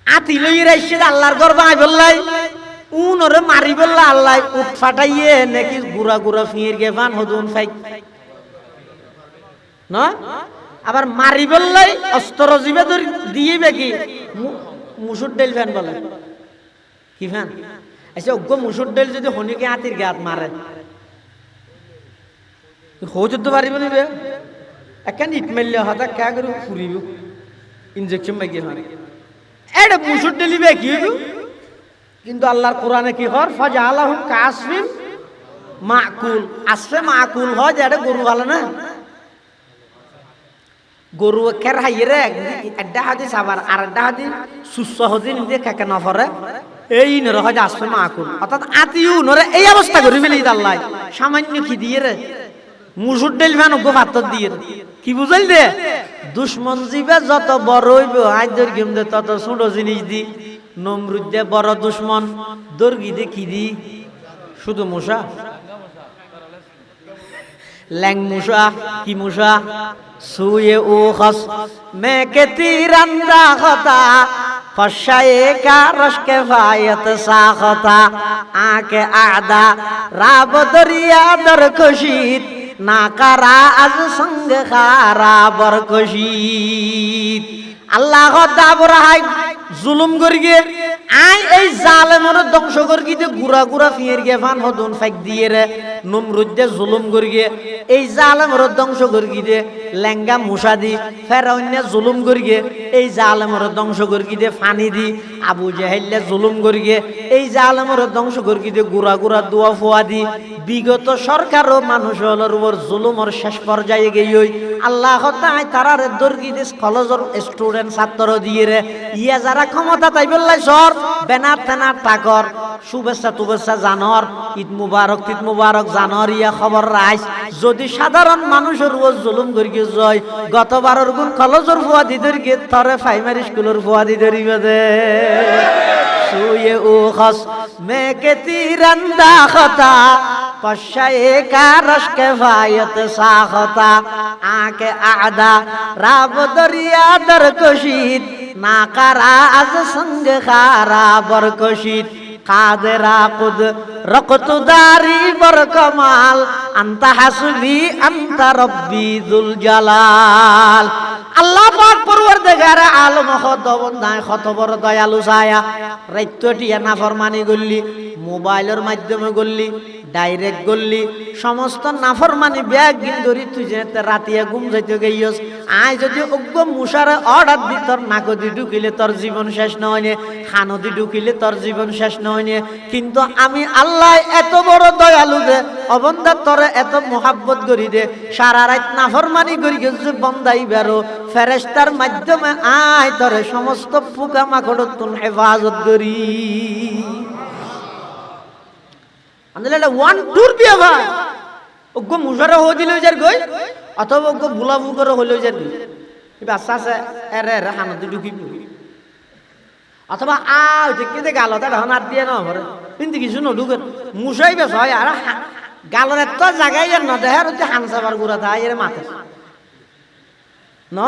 আতি লই রাইছে আল্লাহর গর্বা আই বললাই উনরে মারি বললা আল্লাহ উঠ ফাটাইয়ে নাকি গুড়া গুড়া ফিয়ের গেফান হদুন ফাইক না আবার মারি বললাই অস্ত্র জিবে দিয়েবে কি মুসুর ডেল ফ্যান বলে কি ফ্যান আচ্ছা অজ্ঞ মুসুর ডেল যদি হনিকে আতির গাত মারে হতে পারিব নিবে একান ইট মারলে হতা কে করে ফুরিব ইনজেকশন মাগিয়ে মারে এটা মুসুর ডেলিবে কি হইব কিন্তু আল্লাহর কোরআনে কি হর ফাজালাহুম কাসফিন মাকুল আসফে মাকুল হয় এটা গরু ভালো না গরু কের হাইরে একটা হাদিস আবার আর একটা হাদিস সুস্থ হদিন দিয়ে কাকে না পরে এই নরে হয় আসফে মাকুল অর্থাৎ আতিউ নরে এই অবস্থা করে ফেলি আল্লাহ সামান্য কি দিয়ে রে মুসুর ডেল ফ্যান গো পাত্তর দিয়ে কি বুঝাইল দে দুশ্মন জিবে যত বড় হইব আইদের গেম দে তত ছোট জিনিস দি নমরুদ দে বড় দুশ্মন দর্গি দে কি দি শুধু মশা ল্যাং মশা কি মশা সুয়ে ও খস মে কে তিরন্দা খতা ফশায়ে কা রশকে ফায়ত সাখতা আকে আদা রাব দরিয়া দর খুশিত না কারা আজ সঙ্গ খারা বর খুশিত আল্লাহ দাবরাহাই জুলুম করিগে আই এই জালেমর ধ্বংস করিগে গুড়া গুড়া ফিয়ের গে ফান হদুন ফাইক দিয়ে রে নমরুদ্দে জুলুম করিগে এই জালেমর ধ্বংস করিগে লেঙ্গা মুসা দি ফেরাউন্নে জুলুম করিগে এই জালেমর ধ্বংস করিগে ফানি দি আবু জাহেলে জুলুম করিগে এই জালেমর ধ্বংস করিগে গুড়া গুড়া দোয়া ফোয়া দি বিগত সরকার ও মানুষের উপর জুলুমর শেষ পর্যায়ে গিয়ে আল্লাহ তাই তারার দর্গিদেশ কলেজের স্টুডেন্ট ছাত্র দিয়ে রে ইয়া যারা ক্ষমতা তাই বললাই সর বেনার তেনার টাকর শুভেচ্ছা টুভেচ্ছা জানর ঈদ মুবারক জানর ইয়া খবর রাইস যদি সাধারণ মানুষের উপর জুলুম করিয়ে জয় গতবারের গুণ কলেজের ফুয়া দি ধরিয়ে তরে প্রাইমারি স্কুলের ফুয়া দি ধরিবে দে সুয়ে ও খস মে কে তিরন্দা খতা পশায়ে কা রশকে ফায়ত সাখতা আকে আদা রাব দরিয়া দর খুশিত না কারা আজ সঙ্গ খারা বর খুশিত কাদেরা কুদ রকতু দারি বর কমাল আনতা হাসবি আনতা রব্বি যুল জালাল আল্লাহ পাক পরওয়ারদিগার আলম খতবন নাই কত বড় দয়ালু ছায়া রাইতটিয়া নাফরমানি গল্লি মোবাইলের মাধ্যমে গল্লি ডাইরেক্ট গল্লি সমস্ত নাফরমানি ব্যাগ গিন্দরি তুই যে রাতিয়া ঘুম যাইতে গইয়স আই যদি অজ্ঞ মুশারে অর্ডার দি তোর নাকদি ঢুকিলে তোর জীবন শেষ নয় খানদি ঢুকিলে তোর জীবন শেষ নয় কিন্তু আমি আল্লাহ এত বড় দয়ালু দে অবন্দা তোরে এত মোহাব্বত করি দে সারা রাত নাফরমানি করি গেছে বন্দাই বেরো ফেরেশতার মাধ্যমে আয় তোরে সমস্ত পোকা মাকড় তুন হেফাজত করি আন্দলে ওয়ান টুর বিয়া ভাই ওগো মুশারে হো দিলে যার গই অথবা ওগো বুলাবু করে হইলো যার গই কি বাচ্চা আছে এরে এরে হানতে ঢুকিব অথবা আ দেখে দে গালটা ধন আর দিয়ে না ভরে কিন্তু কিছু ন ঢুকে মুশাই বেশ হয় আর গালর এত জায়গায় আর না দেহের হচ্ছে হানসাবার গুড়া তা এর মাথা ন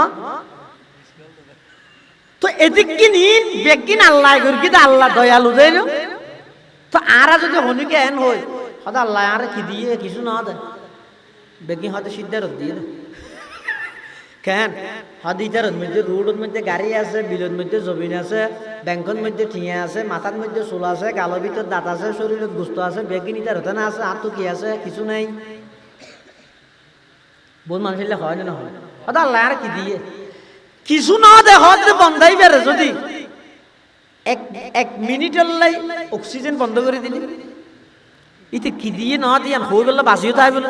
তো এদিক কি নিন বেকিন আল্লাহ করি কি আল্লাহ দয়ালু দেন তো আরা যদি হনিকে এন হই হয়তো আল্লাহ আরে কি দিয়ে কিছু না দেয় বেকি হয়তো সিদ্ধারত দিয়ে দেয় কেন হয়তো ইটার মধ্যে রোডের মধ্যে গাড়ি আছে বিলের মধ্যে জমিন আছে ব্যাংকের মধ্যে ঠিয়া আছে মাথার মধ্যে চুল আছে গালের ভিতর দাঁত আছে শরীরের গুস্ত আছে বেকিন ইটার হতে না আছে আর তো কি আছে কিছু নাই বহুত মানুষের হয় না হয় হয়তো আল্লাহ আর কি দিয়ে কিছু না দেয় হয়তো বন্ধাই বেড়ে যদি এক মিনিটের লাই অক্সিজেন বন্ধ করে দিলি ইতে কি দিয়ে না দিয়ে হয়ে গেলে বাঁচিও তাই বলে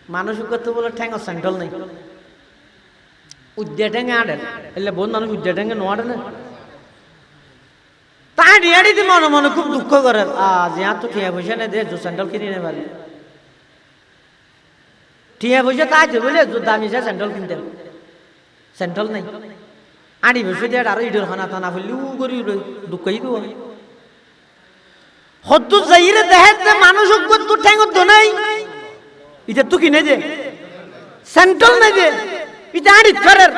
মানুষ করতে বলে ঠ্যাং সেন্ট্রাল নেই উদ্যা ঠ্যাঙে আড়ে এলে বহুত মানুষ উদ্যা ঠ্যাঙে নোয়াড়ে না তাই ডিয়ারি দি মনে মনে খুব দুঃখ করে আজ ইয়ার তো ঠিয়া পয়সা নেই দে সেন্ট্রাল কিনে নেই পারে ঠিয়া পয়সা তাই তো বলে দামি যা সেন্ট্রাল কিনতে সেন্ট্রাল নেই আড়ি বসে দিয়ে আরো ইডর খানা থানা ফুললি উ করি দুঃখই দেবো হদ্দু যাইরে দেখে মানুষ তোর ঠ্যাঙত নাই এটা তো কিনে দে সেন্ট্রাল নাই দে এটা আড়ি ফেরের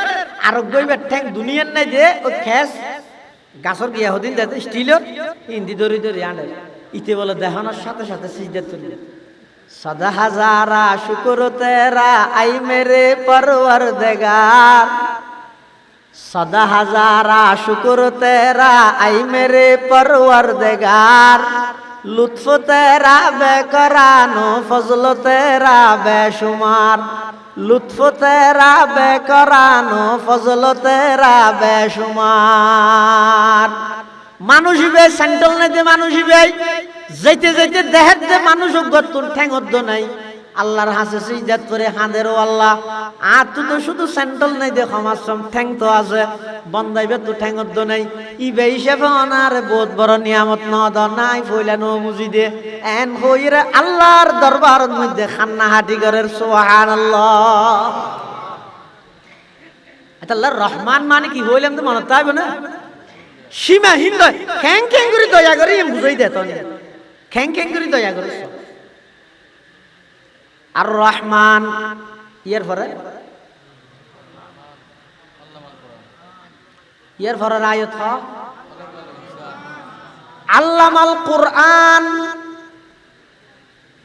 আর গইবার ঠ্যাং দুনিয়ার নাই দে ও খেস গাছর গিয়া হদিন যাতে স্টিলের হিন্দি ধরি ধরি আনে ইতে বলে দেখানোর সাথে সাথে সিজদা তুলি সদা হাজারা শুকর তেরা আই মেরে পরওয়ারদিগার सदा हजारा शुक्र तेरा आई मेरे परवरदिगार लुत्फ तेरा बेकरानो फजल तेरा बेशुमार लुत्फ तेरा बेकरानो फजल तेरा बेशुमार মানুষ বে সেন্ট্রাল নাই দে মানুষ বে যাইতে যাইতে দেহের দে মানুষ গতুন ঠ্যাঙত নাই আল্লাহর হাসে সিজদাত করে হাঁদের ও আল্লাহ আর তো শুধু স্যান্ডল নাই দে ক্ষমাশ্রম ঠ্যাং তো আছে বন্দাইবে তো ঠ্যাঙত তো নাই ইবে হিসেবে অনার বহুত বড় নিয়ামত নদ নাই ফইলা নো মুজি দে এন হইরে আল্লাহর দরবারের মধ্যে খান্না হাটি করের সুবহানাল্লাহ। এটা আল্লাহর রহমান মানে কি হইলাম তো মনে তাইব না সীমাহীন দয়া খ্যাং খ্যাং করে দয়া করে বুঝাই দে তো খ্যাং খ্যাং করে দয়া করে আর রহমান ইয়ার পরে আয়াত আল্লামাল কোরআন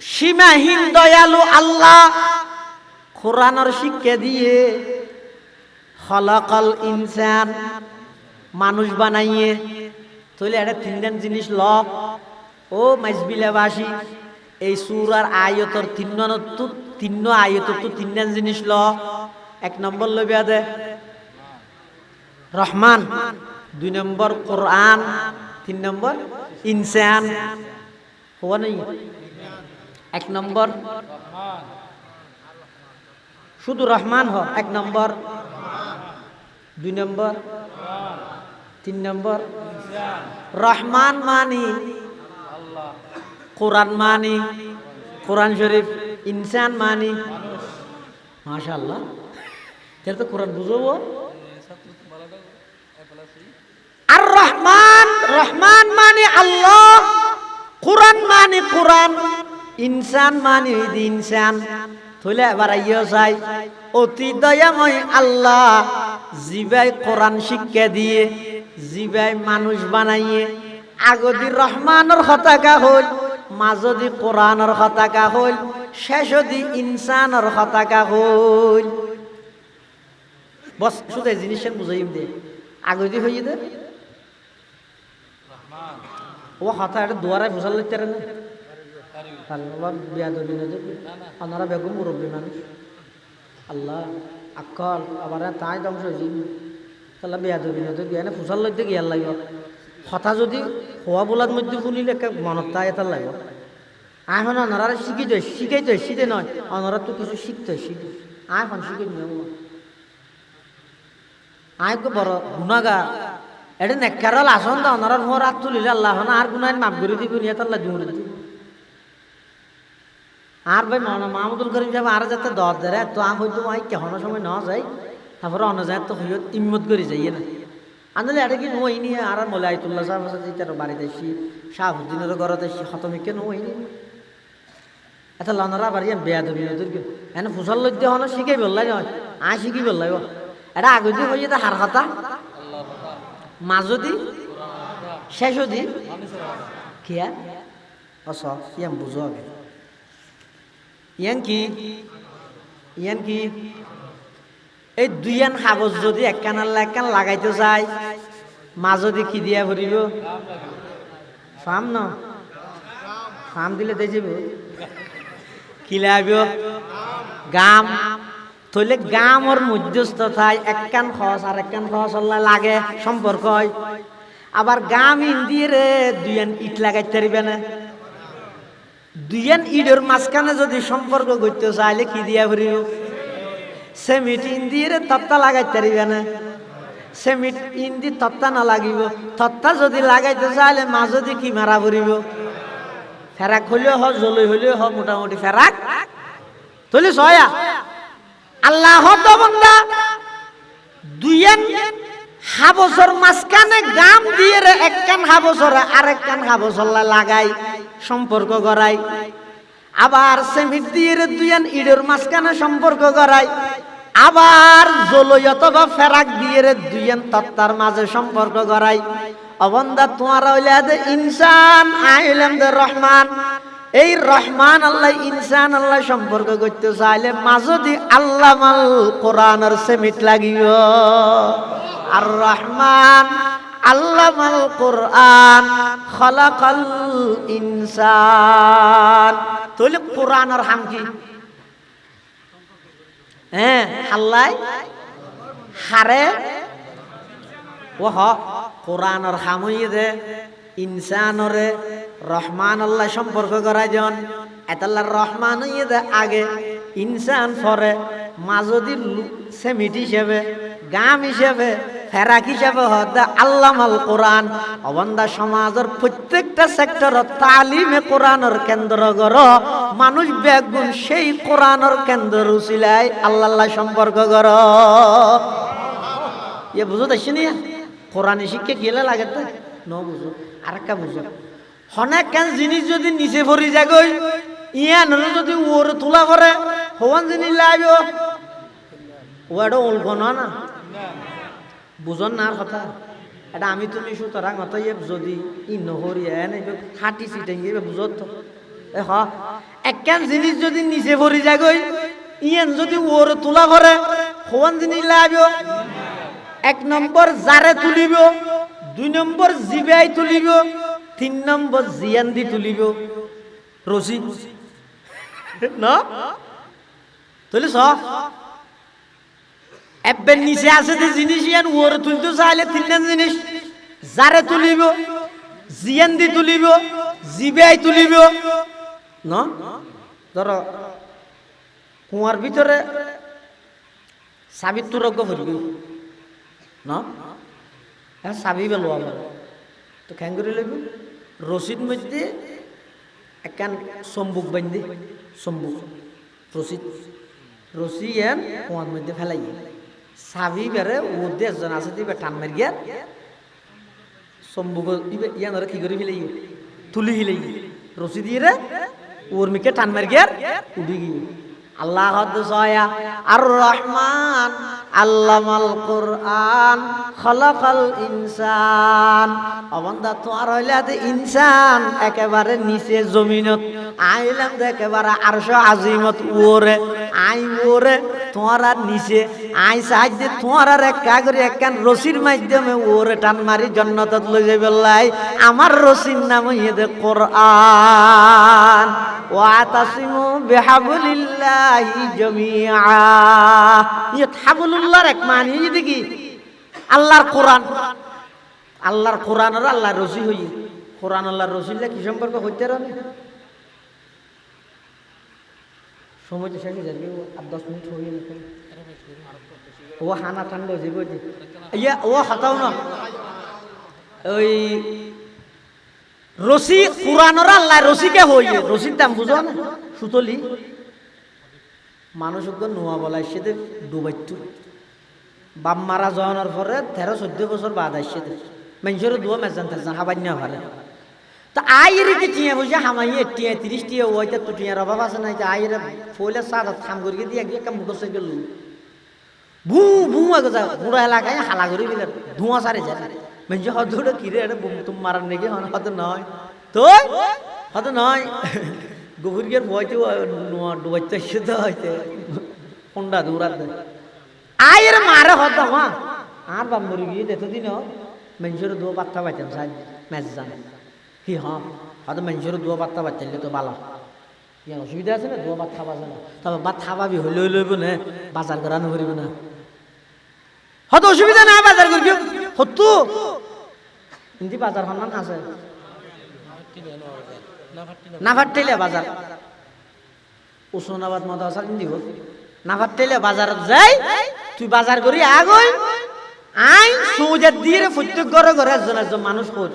সীমাহীন দয়ালু আল্লাহ কোরআনের শিক্ষা দিয়ে খলাকাল ইনসান মানুষ বানাইয়ে তাহলে এটা তিনজন জিনিস লক ও মাইজবিলাবাসী এই সূরার আয়াতের তিন আয়াতের তো তিনজন জিনিস ল এক নম্বর লইবা দে রহমান, দুই নম্বর কোরআন, তিন নম্বর ইনসান হওয়া নেই। এক নম্বর শুধু রহমান হ এক নম্বর, দুই নম্বর, তিন নম্বর রহমান মানি কোরআন মানি কোরআন শরীফ, ইনসান মানি মাশাআল্লাহ তাহলে তো কোরআন বুঝবো। আর রহমান রহমান মানে আল্লাহ, কোরআন মানে কোরআন, ইনসান মানে ইনসান। তাহলে এবার আইয়া যাই অতি দয়াময় আল্লাহ জিবাই কোরআন শিক্ষা দিয়ে জিবাই মানুষ বানাইয়ে আগদি রহমানের হতাকা হল, মাঝদি কোরআনের হতাকা হল, শেষদি ইনসানের হতাকা হল। বস শুধু এই জিনিসের বুঝাইম দে আগদি হইয়ে দে ও হতা এটা দুয়ারায় বুঝাল লিখতে না বিয়াদবি না আপনারা বেগম মুরব্বী মানুষ আল্লাহ আকল আবার তাই ধ্বংস হয়েছি তাহলে বেয়াদবি না বিয়ানে ফুসাল লইতে গিয়ার লাগবে হতা যদি হওয়া বোলার মধ্যে শুনিলে মনত তাই এটা লাগবে এখন অনারা শিখাইতে শিখে নয় অনারা তো কিছু শিখতে শিখে এখন শিখে নিয়ে আয় বড় গুণাগার এটা নেকারাল আসন দা অনারা ভোর রাত তুলিলে আল্লাহ না আর গুনায় মাফ করে দিব নিয়ে তাল্লা জুমরে দিব আর ভাই মাহমুদুল করিম সাহেব আর যাতে দর দেয় তো হয়তো আই কেহনো সময় ন যায় তারপরে অন্য যায় তো হইত ইম্মত করে যাইয়ে না আনলে এটা কি নই নি আর মলে আইতুল্লাহ সাহেব আছে তার বাড়িতে এসি শাহুদ্দিনের ঘরতে এসি খতমিকে নই নি এটা লনারা বাড়ি বেয়াদবি নদীর এনে ফুসল লইতে হন শিখাই বললাই নয় আয় শিখি বললাই এটা আগে দিয়ে হয়ে যেতে হার কথা মাজদি শেষদি কিয়া অস ইয়াম বুঝো আগে ইয়ান কি এই দুইয়ান হাবজ যদি একখান আল্লাহ একখান লাগাইতে চাই মাজদি কি দিয়া ভরিব ফার্ম ন ফার্ম দিলে দেই যাব কি লাগবে গাম তইলে গামর মধ্যস্থতায় একখান খস আর একখান খস আল্লাহ লাগে সম্পর্ক হয় আবার গাম ইন্দিরে দুইয়ান ইট লাগাইতে পারিবে না দুইয়ান ইটের মাঝখানে যদি সম্পর্ক করতে চাইলে কি দিয়া ভরিব সেমিট ইন্দিরে তত্তা লাগাইতে পারিবে না সেমিট ইন্দি তত্তা না লাগিব তত্তা যদি লাগাইতে চাইলে মাঝদি কি মারা ভরিব ফেরাক হইলেও হ জলই হইলেও হ মোটামুটি ফেরাক তইলে ছয়া আল্লাহ তো বান্দা দুইয়ান হাবসর মাঝখানে গাম দিয়ে একখান হাবসর আরেকখান হাবসর লাগাই সম্পর্ক করাই আবার সেমিট দিয়ে দুইয়ান ইডের মাঝখানে সম্পর্ক করাই আবার জলই অথবা ফেরাক দিয়ে দুইয়ান তত্তার মাঝে সম্পর্ক করাই অবন্দা তোমার হইলে ইনসান আইলাম দে রহমান এই রহমান আল্লাহ ইনসান আল্লাহ সম্পর্ক করতে চাইলে মাঝদি আল্লাহ মাল কোরআনের সেমিট লাগিব আর রহমান আল্লাহ মাল কোরআন খলাকাল ইনসান তাহলে কোরআনের হাম কি হ্যাঁ আল্লাহ হারে ও হ কোরআনের হামই দে ইনসানরে রহমান আল্লাহ সম্পর্ক করাই জন এতাল্লাহ রহমান আগে ইনসান পরে মাজদি সেমিট হিসেবে গাম হিসেবে ফেরাক হিসেবে হদা আল্লামাল কোরআন অবন্দা সমাজের প্রত্যেকটা সেক্টরত তালিমে কোরআনের কেন্দ্র গর মানুষ বেগুন সেই কোরআনের কেন্দ্র উচিলাই আল্লাহ সম্পর্ক গর ইয়ে বুঝো দেখছি কোরআনী শিক্ষা গেলে লাগে তো ন বুঝো আর একটা বুঝো অনেক কেন জিনিস যদি নিচে পড়ি যাগই ইয়া নলে যদি ওর তোলা করে হওয়ান জিনিস লাগবে ওটা অল্প না বুঝন না কথা এটা আমি তুমি সুতরাং অত যদি ই নহরিয়া এনে খাটি চিটে বুঝত তো হ একখান জিনিস যদি নিচে পড়ি যাগই ইয়ান যদি ওর তোলা করে হওয়ান জিনিস লাগবে এক নম্বর জারে তুলিব, 2 নম্বর জিবাই তুলিব, 3 নম্বর জিয়ান দি তুলিব রশি না তুলি এবার নিচে আছে যে জিনিস ইয়ান ওর তুলতে চাইলে 3 জিনিস জারে তুলিব, জিয়ান দি তুলিব, জিবাই তুলিব না। ধরো কুয়ার ভিতরে সাবিত তুরজ্ঞ ভরবি না চাবি পেলো আমার তো খ্যাং করে লইব রশিদ মধ্যে একখান চম্বুক বান্ধি চম্বুক রশিদ রশি এন কুয়ার মধ্যে ফেলাই চাবি বেড়ে ও দেশজন আছে দিবে টান মারি গিয়া চম্বুক ইয়ান কি করে ফেলাই তুলি ফেলাই রশি দিয়ে রে ওর মিকে টান মারি গিয়া উঠি গিয়ে আল্লাহ আর রহমান আল্লামাল কোরআন খলাকাল ইনসান অবন্দা তোমার হইলে ইনসান একেবারে নিচে জমিনত আইলাম একেবারে আরশ আজিমত ওরে আই ওরে তোমার আর নিচে আই সাহায্যে তোমার আর একা করে একখান রশির মাধ্যমে ওরে টান মারি জন্নতত লই যাবে লাই আমার রশির নাম হইয়ে কোরআন ওয়াতাসিমু বিহাবলিল্লাহি জামিআ ইয়ে হাবলুল্লাহর এক মানে দেখি আল্লাহর কোরআন আল্লাহর কোরআন আর আল্লাহর রশি হই কোরআন আল্লাহর রশিলে কি সম্পর্ক হইতে রে সময় তো শেষ হয়ে যাবে আর 10 মিনিট হয়ে গেছে ও হানা ঠান্ডা হয়ে যাবে ইয়া ও হাতাও না ওই রশি কোরআনের আল্লাহ রশিকে হইয়ে রশির দাম বুঝো না সুতলি মানুষ নোয়া বলাই সেদের ডুবাইতো বাপ মারা যাওয়ার পরে 13-14 বছর বাদ আসছে মানুষের দুয়া মেজান থাকছে হাবাই না পারে তা আইরে কি টিয়া বুঝে হামাইয়ে টিয়া 30 টিয়া ওইটা তো টিয়ার অভাব আছে না আইরে ফইলে সাদা থাম করে দিয়ে একটা মোটরসাইকেল ভু ভু আগে যা পুরো এলাকায় হালা করে দিলে ধোঁয়া সারে যায় মানুষ হয়তো কিরে এটা তুম মারার নাকি হয়তো নয় তো হয়তো নয় গভীর গিয়ে ভয়তে ডুবাইতে আসছে তো হয়তো কোনটা দৌড়াত আয়ের মারে হতো মা আর বাপ মরি গিয়ে এতদিন মানুষের দু পাত্তা পাইতাম সাজ ম্যাচ জানে কি হয়তো মানুষের দু পাত্তা পাইতালে তো ভালো ইয়া অসুবিধা আছে না দু ভাত খাবা যায় না তবে ভাত খাবাবি হইলে লইব না বাজার করা নকরিব না হয়তো অসুবিধা নাই বাজার করবি হতো কিন্তু বাজার সন্ধান আছে না ফাটলে বাজার উসমানাবাদ মাদ্রাসা দিব না ফাটলে বাজারত যাই তুই বাজার করি আগই আই সৌজাত দিয়ে প্রত্যেক ঘরে ঘরে একজন মানুষ কর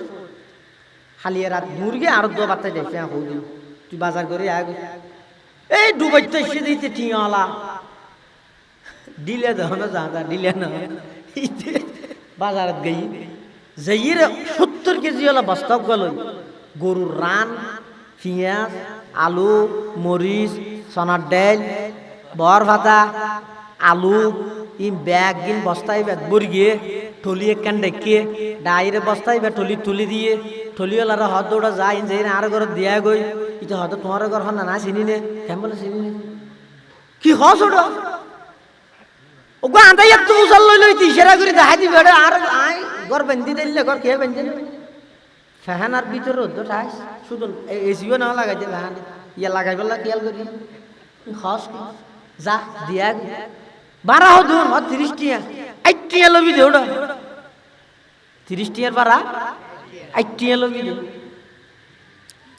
খালিয়ে রাত মুরগি আর দো বাত্তাই দেখে হই তুই বাজার করি আগ এই ডুবাইতে এসে দিতে ঠিয়ালা দিলে দাও না যা দিলে না বাজারত গই যাইয়ের 70 কেজি ওলা বস্তা গেল গরুর রান পেঁয়াজ আলু মরিচ সোনার ডাল বর ভাতা আলু ই ব্যাগ গিন বস্তায় ব্যাগ বর্গিয়ে ঠলি একখান ডেকে ডাইরে বস্তায় ব্যাগ ঠলি তুলি দিয়ে ঠলিওয়ালারা হদ দৌড়া যায় যে আর ঘর দিয়া গই এটা হয়তো তোমার ঘর হন না চিনি নে কেমন বলে চিনি নে কি হস ওটা ওগো আন্দাই একটু উজাল লই লইতি সেরা করে দেখাই দিবে আর আই ঘর বেঁধি দিলে ঘর কে বেঁধে ফ্যান আর ভিতরে রোদ ঠাইস শুধু এসিও না লাগাই দিলে ফ্যান ইয়া লাগাই বললা খেয়াল করি হস যা দিয়া 12 দূর 30 টিয়া 8 টিয়া লবি দে ওটা 30 টিয়ার 12 8 টিয়া লবি দে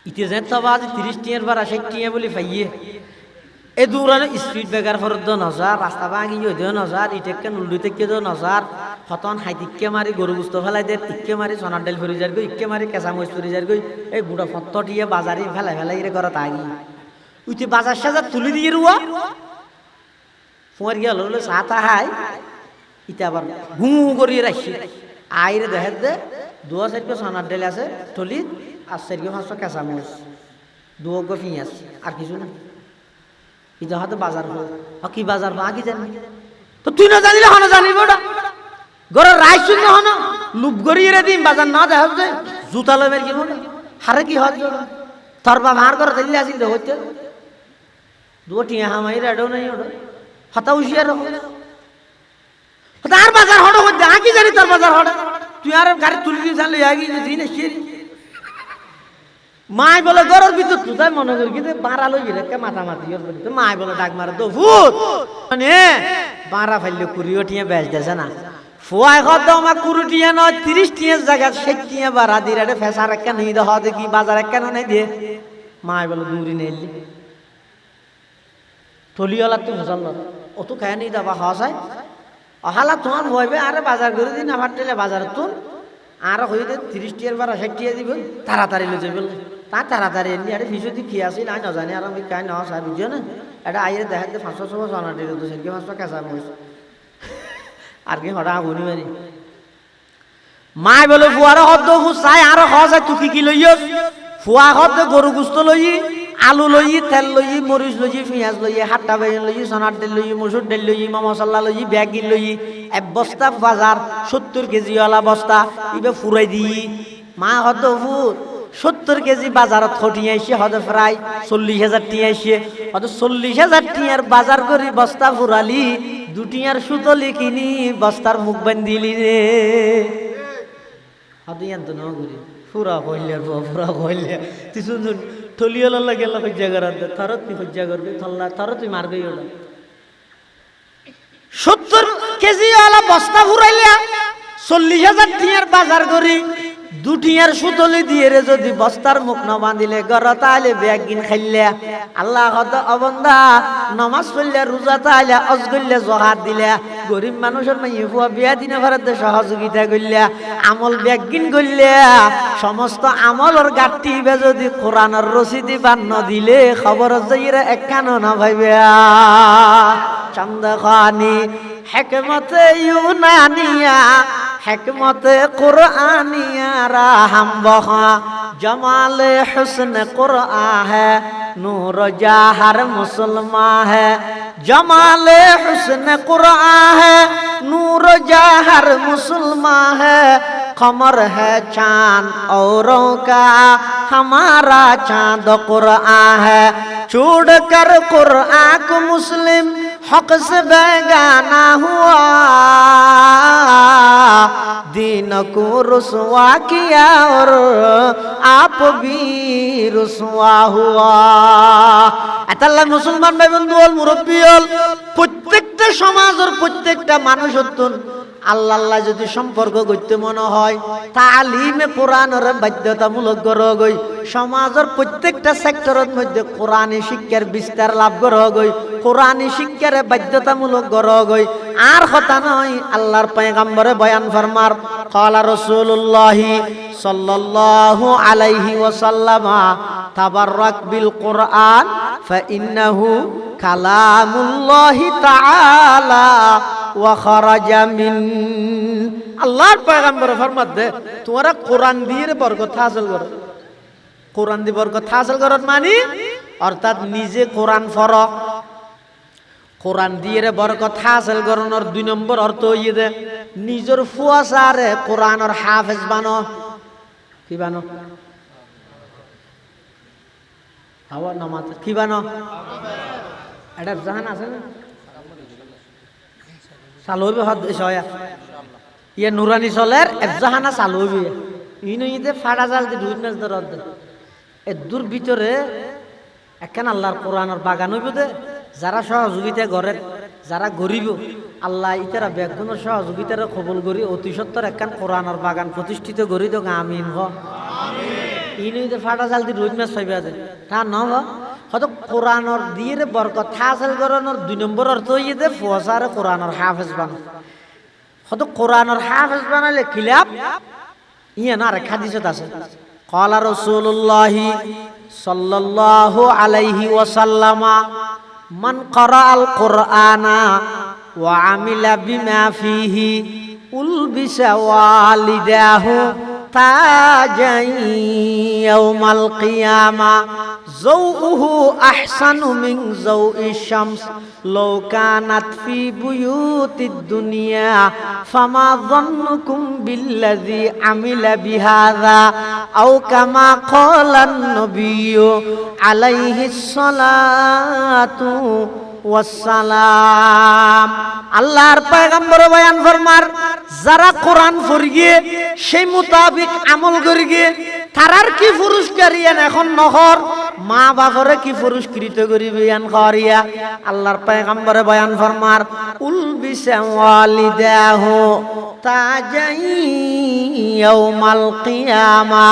ইতে যে তবা 30 টিয়ার বার 60 টিয়া বলি পাইয়ে এ দূরানো স্পিড ব্রেকার ফর দ নজার রাস্তা ভাঙি দ নজার ইটেকে নুলডু থেকে দ নজার হতন হাইতিকে মারি গরু গুস্ত ফেলাই দে ইকে মারি সোনার ডাল ফরি যার গই ইকে মারি কেঁচা মরিচ ফরি যার গই এই বুড়া ফত্ত টিয়া বাজারে ফেলাই রে ঘর তাগি উইতে বাজার সাজার তুলি দিয়ে রুয়া ফুয়ার গিয়া হলো সাতা হাই ইতে আবার ঘু করিয়ে রাখছি আইরে দেখে দে 2-4 সোনার ডাল আছে থলি আর 4-5 কেঁচা মরিচ 2 পেঁয়াজ আর কিছু না ইটা হয়তো বাজার হল কি বাজার বা কি জানি তো তুই না জানিলে হন জানিব ওটা ঘরের রায় শূন্য হন লুপ গড়িয়ে রে দিন বাজার না দেখা যায় জুতা লবের কি মনে হারে কি হজ তোর বা ভার করে দিলে আসিল তো হইতে দুটিয়া হামাই রেডও নাই ওটা হতা হুশিয়ার তার বাজার হড় হইতে কি জানি তোর বাজার হড় তুই আর গাড়ি তুলি দিয়ে জানলে আগি দিন মাই বলে গরর ভিতর তুই মনে করি কিন্তু বাড়া লই রেখে মাথা মাতি তো মাই বলে ডাক মারে তো ভূত মানে বাড়া ফাইলে কুড়ি ওটিয়ে বেচ দেছে না ফুয়াই কত আমার কুড়িটিয়া নয় 30 টিয়া জায়গা 60 টিয়া বাড়া দিয়ে রে ফেসার একটা নিয়ে দেওয়া দেখি বাজার কেন নেই দিয়ে মাই বলে দূরি নেই টলিওয়ালা তো ফসল ও তো খায় নিয়ে দেওয়া হওয়া যায় অহালা তোমার হইবে আরে বাজার করে দিন আবার টেলে বাজার তুল আর হইতে 30 টিয়ার বার 60 টিয়া দিব তাড়াতাড়ি লই যাবে তা তাড়াতাড়ি এনে আরে ফিসো দি কি আসি না জানি আর আমি কাই না সাহেব বুঝছো না এটা আইরে দেখা দে 500 সোনা দিল তো সেকে 500 কাঁচা মরিচ আর কি হড়া গুনি মারি মাই বলে ফুয়ারে হদ্দ চাই আর হসে তুই কি লইয়স ফুয়া হদ্দ গরু গুস্ত লই আলু লই তেল লই মরিচ লই পেঁয়াজ লই হাট্টা বেগুন লই সোনার ডাল লই মসুর ডাল লই মশলা লই ব্যাগি লই এক বস্তা বাজার 70 কেজি ওয়ালা বস্তা ইবে ফুরাই দি মা হদ্দ ফুর 70 কেজি বাজারত খটিয়ে আইছে হদে প্রায় 40,000 টিয়া আইছে হদে 40,000 টিয়ার বাজার করি বস্তা ফুরালি দুটিয়ার সুতলি কিনি বস্তার মুখ বান্ধিলি রে হদে ইয়ান্ত ন করি পুরা কইলে তুই শুন থলিয়ালা লাগে হজ্জা করার থরত তুই হজ্জা করবি থল্লা থরত তুই মারবি ওটা 70 কেজি ওয়ালা বস্তা ফুরাইলা 40,000 টিয়ার বাজার করি দুটিয়ার সুতলি দিয়ে রে যদি বস্তার মুখ না বাঁধিলে গর তাহলে ব্যাগিন খাইলে আল্লাহ হদ অবন্দা নমাজ পড়লে রোজা তাহলে অজ করলে জহার দিলে গরিব মানুষের মাইয়ে ফুয়া বিয়া দিনে ভারতে সহযোগিতা করলে আমল ব্যাগিন করলে সমস্ত আমলর গাঠটি যদি কোরআনের রসিদি বান্ন দিলে খবর যাইরা একখানো না ভাইবে চন্দ্রখানি হেকমতে ইউনানিয়া হেকমতে কুরআনিয়া রাহম বহা জমালে হুসন কুরআ है नूर जाहर मुसलमा है जमाले हुस्न कुरआ है नूर जाहर मुसलमा है कमर है चांद औरों का हमारा चांद कुरआ है छोड़ कर कुरआ को मुस्लिम हक से बेगाना हुआ दीन को रुसवा किया और आप भी रुसवा हुआ আল্লাহ মুসলমান ভাই বন্ধু হল মুরব্বী হল প্রত্যেকটা সমাজের প্রত্যেকটা মানুষ হতুন আল্লাহ যদি সম্পর্ক করতে মনে হয় তালিমে কোরআনের বাধ্যতামূলক করা গই সমাজের প্রত্যেকটা সেক্টরের মধ্যে কোরআনী শিক্ষার বিস্তার লাভ করা গই কোরআনী শিক্ষার বাধ্যতামূলক করা গই আর কথা নয় আল্লাহর পয়গম্বরে বয়ান ফরমার ক্বালা রাসূলুল্লাহ সাল্লাল্লাহু আলাইহি ওয়াসাল্লাম তাবাররাক বিল কোরআন ফাইন্নাহু কালামুল্লাহি তাআলা ওয়া খারাজা মিন আল্লাহর পয়গম্বর ফরমাত দে তোমরা কোরআন দিয়ে বরকত হাসিল করো কোরআন দিয়ে বরকত হাসিল করত মানে অর্থাৎ নিজে কোরআন পড়ো কোরআন দিয়ে বরকত হাসিল করানোর 2 নম্বর অর্থ হইয়ে দে নিজের ফুয়াসারে কোরআনের হাফেজ বানো কি বানো হাওয়া নামাজ কি বানো এটা জাহান আছে না চালু হবে হদ সয়া ইয়ে নুরানি চলের এফজাহানা চালু হবে ইনইতে ফাড়া জাল দি দুই নাচ দরদ এ দূর ভিতরে একখান আল্লাহর কোরআনের বাগান হইব দে যারা সহযোগিতা করেন যারা গরিব আল্লাহ ইতারা ব্যাগুনের সহযোগিতারে কবুল করি অতি সত্তর একখান কোরআনের বাগান প্রতিষ্ঠিত করি তো আমিন হ আমিন ইনুইতে ফাটা জাল দি রোজ মাছ পাইবা দে তা নব হয়তো কোরআনর দিয়ে বরকত হাসিল করানোর 2 নম্বর অর্থ হইয়ে দে ফসার কোরআনর হাফেজ বানা হয়তো কোরআনর হাফেজ বানালে খিলাফ ইয়া না আরেক হাদিসত আছে ক্বালা রাসূলুল্লাহি সাল্লাল্লাহু আলাইহি ওয়াসাল্লামা মান ক্বারাআল কুরআনা ওয়া আমিলা বিমা ফিহি উলবিসা ওয়ালিদাহু তাজাই ইয়াউমাল কিয়ামা যাউহু আহসানু মিন যাউইশ শামস লাউ কানাত ফি বুয়ুতিদ দুনিয়া ফামা যান্নুকুম বিল্লাযী আমিলা বিহাযা আও কামা ক্বালান নবিয়্যু আলাইহিস সালাতু ওয়াসসালাম। আল্লাহর পয়গম্বর বয়ান ফরমার যারা কোরআন পড়িয়ে সেই মোতাবেক আমল করিয়ে তারার কি পুরস্কার ইয়ান এখন নহর মা বাপরে কি পুরস্কৃত করিবে ইয়ান করিয়া আল্লাহর পয়গম্বরে বয়ান ফরমার উলবিসা ওয়ালিদাহু তাজাই ইয়াউমাল কিয়ামা।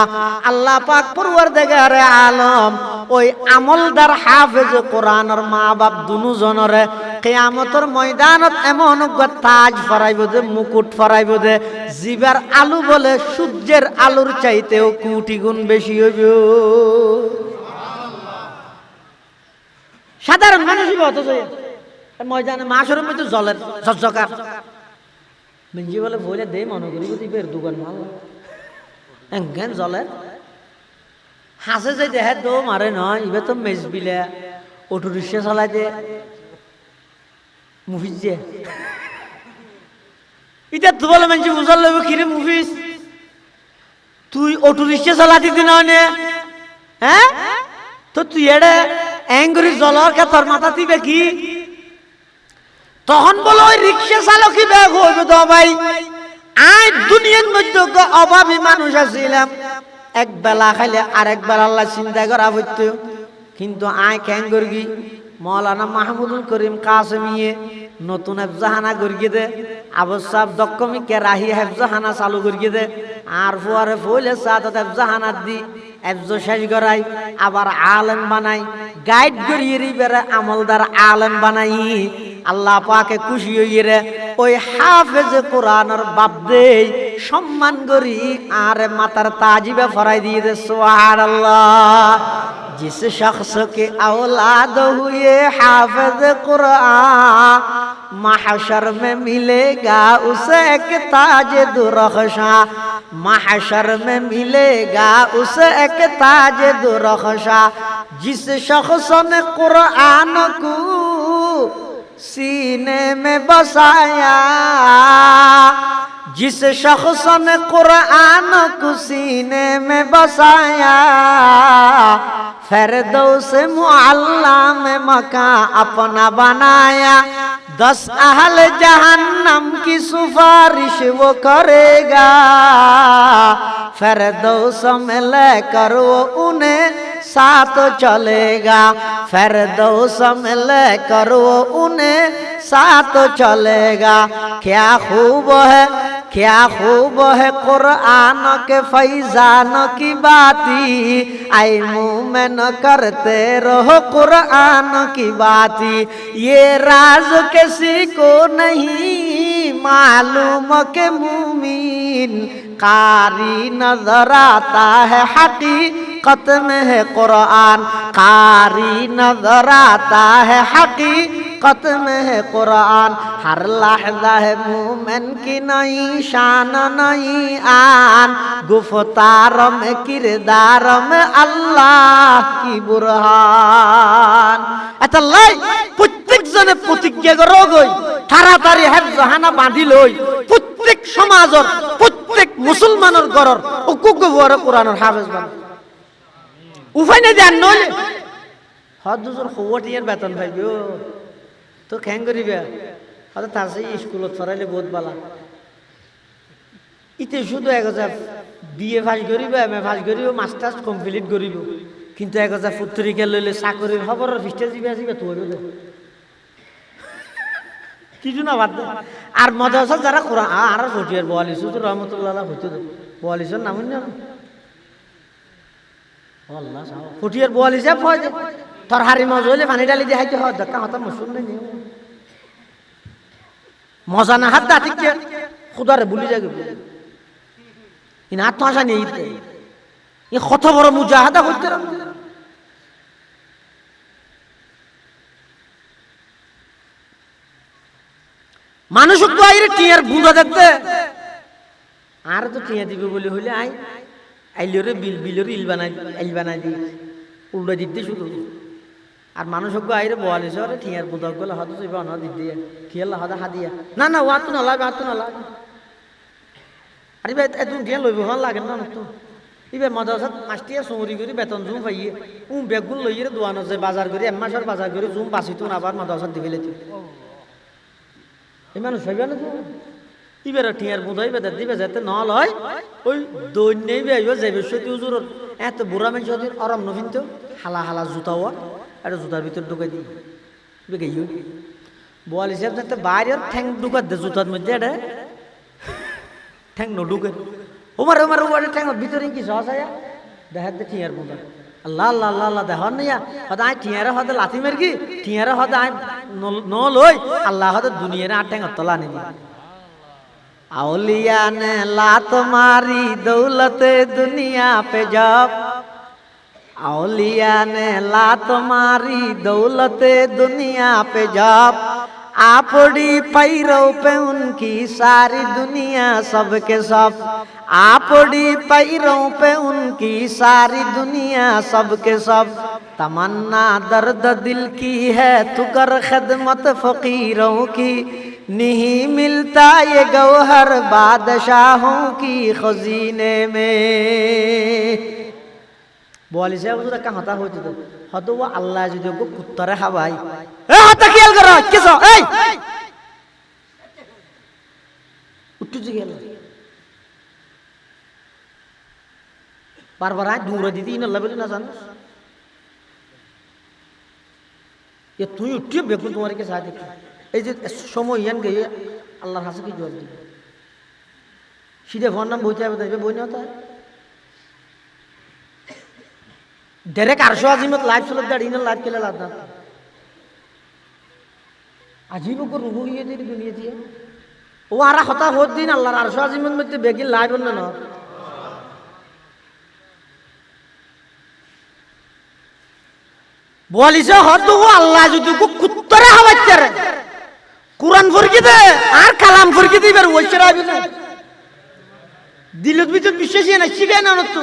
আল্লাহ পাক পরওয়ারদিগারে আলম ওই আমলদার হাফেজ কোরআনের মা বাপ দুজনরে কিয়ামতের ময়দানত এমন তাজ ফরাইব দে মুকুট ফরাইব দে জিবার আলু বলে সূর্যের আলুর চাইতেও কোটি গুণ বেশি হইব। সাধারণ মানুষ অথচ ময়দানে মাসের মধ্যে জলের ঝকঝকার মিঞ্জি বলে বলে দে মনে করি বের দোকান মাল এঙ্গেন জলের হাসে যে দেহে দো মারে নয় ইবে তো মেজবিলে অটো রিক্সা চালাই দে মুভিজ যে এটা তো বলে মানুষ বুঝার লইব কিরে মুভিজ তুই অটো রিক্সা চালাতি দিন হ্যাঁ তো তুই এড়ে এঙ্গুরি জলর কে তোর মাথা দিবে কি তখন বলো ওই রিক্সা চালকই ব্যাগ হইবে তো ভাই আই দুনিয়ার মধ্যে অভাবী মানুষ আছিলাম এক বেলা খাইলে আরেক বেলা আল্লাহ চিন্তা করা হইতো কিন্তু আয় ক্যাঙ্গরগি মৌলানা মাহমুদুল করিম কাসেমিয়ে নতুন হেফজাহানা করিয়ে দে আবসাব দক্কমিকে রাহি হেফজাহানা চালু করিয়ে দে আর ফুয়ারে ফুলে সাদত হেফজাহানা দি হেফজ শেষ করাই আবার আলেম বানাই গাইড করিয়ে বেড়ে আমলদার আলেম বানাই আল্লাহ পাকে খুশি হইয়ে রে ওই হাফেজ কোরআনের বাপ দে সম্মান করি আর মাতার তাজিবে ফরাই দিয়ে দে সুবহানাল্লাহ। जिस शख्स के औलाद हुए हाफिज कुरान महशर में मिलेगा उसे एक ताज दुरख्शा महशर में मिलेगा उसे एक ताज दुरख्शा जिस शख्स ने कुरान को सीने में बसाया जिस शख्स ने कुरान को सीने में बसाया फिरदौस मुअल्ला में मकान अपना बनाया 10 अहल जहन्नम की सिफारिश वो करेगा फिरदौस में लेकर वो उन्हें साथ चलेगा फिरदौस में लेकर वो उन्हें साथ चलेगा। क्या खूब है कुरान के फैजान की बाती आई मुँह में न करते रहो कुरान की बाती ये राज किसी को नहीं मालूम के मुमीन कारी नजर आता है हकीकत में है कुरान कारी नजर आता है हकीकत में है कुरान हर लहजा है मोमिन की नई शान नई आन गुफ्तार में किरदार में अल्लाह की बुरहान अतल्लाई प्रत्येक जने प्रतिज्ञा करो गई ताড়াতাড়ি হেফজাহানা বাঁধি লই প্রত্যেক সমাজৰ প্রত্যেক মুসলমানের ঘরের উকুক বড় কোরআনের হাফেজ বান উপায় না জান নলে হদুজুর খোয়াটিয়ার বেতন পাইবো তো কেন করিবে হয়তো তার সেই স্কুলত পড়াইলে বহুত ভালো ইতে শুধু 1000 বিএ পাস করিব এমএ পাস করিব মাস্টার্স কমপ্লিট করিব কিন্তু 1000 পত্রিকা লইলে চাকরির খবরের ফিস্টে দিবে তো হইবে কিছু না বাদ আর মাদ্রাসা যারা কোরআন আর ফটিয়ার 42 রহমাতুল্লাহ হইতো 42 নাম না আল্লাহ ফুটিয়ার বল হিসাব হয় যে তোর হাড়ি মজা হইলে পানি ডালি দিয়ে হাইতে হয় দেখা হতা মশুন নেই মজা না হাত দাঁতি কে খুদারে ভুলি যাবে ইন আত্মহাসা নেই ই কত বড় মুজাহাদা করতে মানুষ আইরে টিয়ার বুড়া দেখতে আর তো টিয়া দিবে বলে হইলে আইলিওরে বিলের ইল বানাই দি উল্টা দিতে শুধু আর মানুষ আইরে বলে সরে টিয়ার বুড়া গুলো হয়তো চাইবে অনা দিতে খিয়াল্লা হদা হাদিয়া না ওয়াতো না লাগবে আরে ভাই এত টিয়া লইব ভাল লাগে না তো ইবে মাদ্রাসাত মাস্টিয়া সৌরি করে বেতন জুম পাইয়ে বেগুন লইয়ে দোয়ানো যায় বাজার করে মাসের বাজার করে জুম বাঁচিতুন আবার মাদ্রাসাত দিবে লেতে এই মানুষ ভাইবে না ইবের টিয়ার বুধাই বেদার দিবে যাতে নল হয় ওই দৈন্যই বেআইব যাইবে সত্যি হুজুর এত বুড়া মানুষ যদি আরাম নভিন তো হালা জুতা হওয়া একটা জুতার ভিতর ঢুকাই দিই বেগাইও বল হিসাব যাতে বাইরের ঠ্যাং ঢুকার দে জুতার মধ্যে এটা ঠ্যাং ঢুকে ওমার ঠ্যাংর ভিতরে কি সহজ হয় দেখার দে টিয়ার বুধা আল্লাহ দেখার নিয়া হয়তো আয় টিয়ারে হয়তো লাথি মারকি টিয়ারে হয়তো আয় নলই আল্লাহ হয়তো দুনিয়ার আর ঠ্যাঙর তলা নিবি औलिया ने लात मारी दौलत दुनिया पे जब औलिया ने लात मारी दौलत दुनिया पे जब आपड़ी पैरों पे उनकी सारी दुनिया सबके सब आपड़ी पैरों पे उनकी सारी दुनिया सबके सब तमन्ना दर्द दिल की है तू कर खिदमत फकीरों की नहीं मिलता ये गौहर बादशाहों की खजीने में बोली से हुजूर का हता हो जदो हतो वो अल्लाह जदो को कुत्तरे हवाई ए हता खेल करो किसो ए उठ जी गेल बार-बार दूर दीदी न लबले ना जानो ये तू उठिए बेकुन तुम्हारे के साथ এই যে সময় ইয়ান গিয়ে আল্লাহর কাছে কি জবাব দিবে সিধে ফোন নাম বইতে হবে দেখবে বই না তাই ডাইরেক্ট 800 আজিমত লাইভ চলে দাঁড়িয়ে না লাইভ কেলে লাভ না আজিব কো রুবু গিয়ে দিয়ে দুনিয়া দিয়ে ও আর হতা হত দিন আল্লাহর 800 আজিমত মধ্যে বেগি লাইভ হল না বলিছে হত ও আল্লাহ যদি কুত্তরে হাওয়াইতে রে কুরআন ফরকি দে আর কালাম ফরকি দে এবার ওই চড়াইবে না দিলত ভিতর বিশ্বাসী না শিখে না তো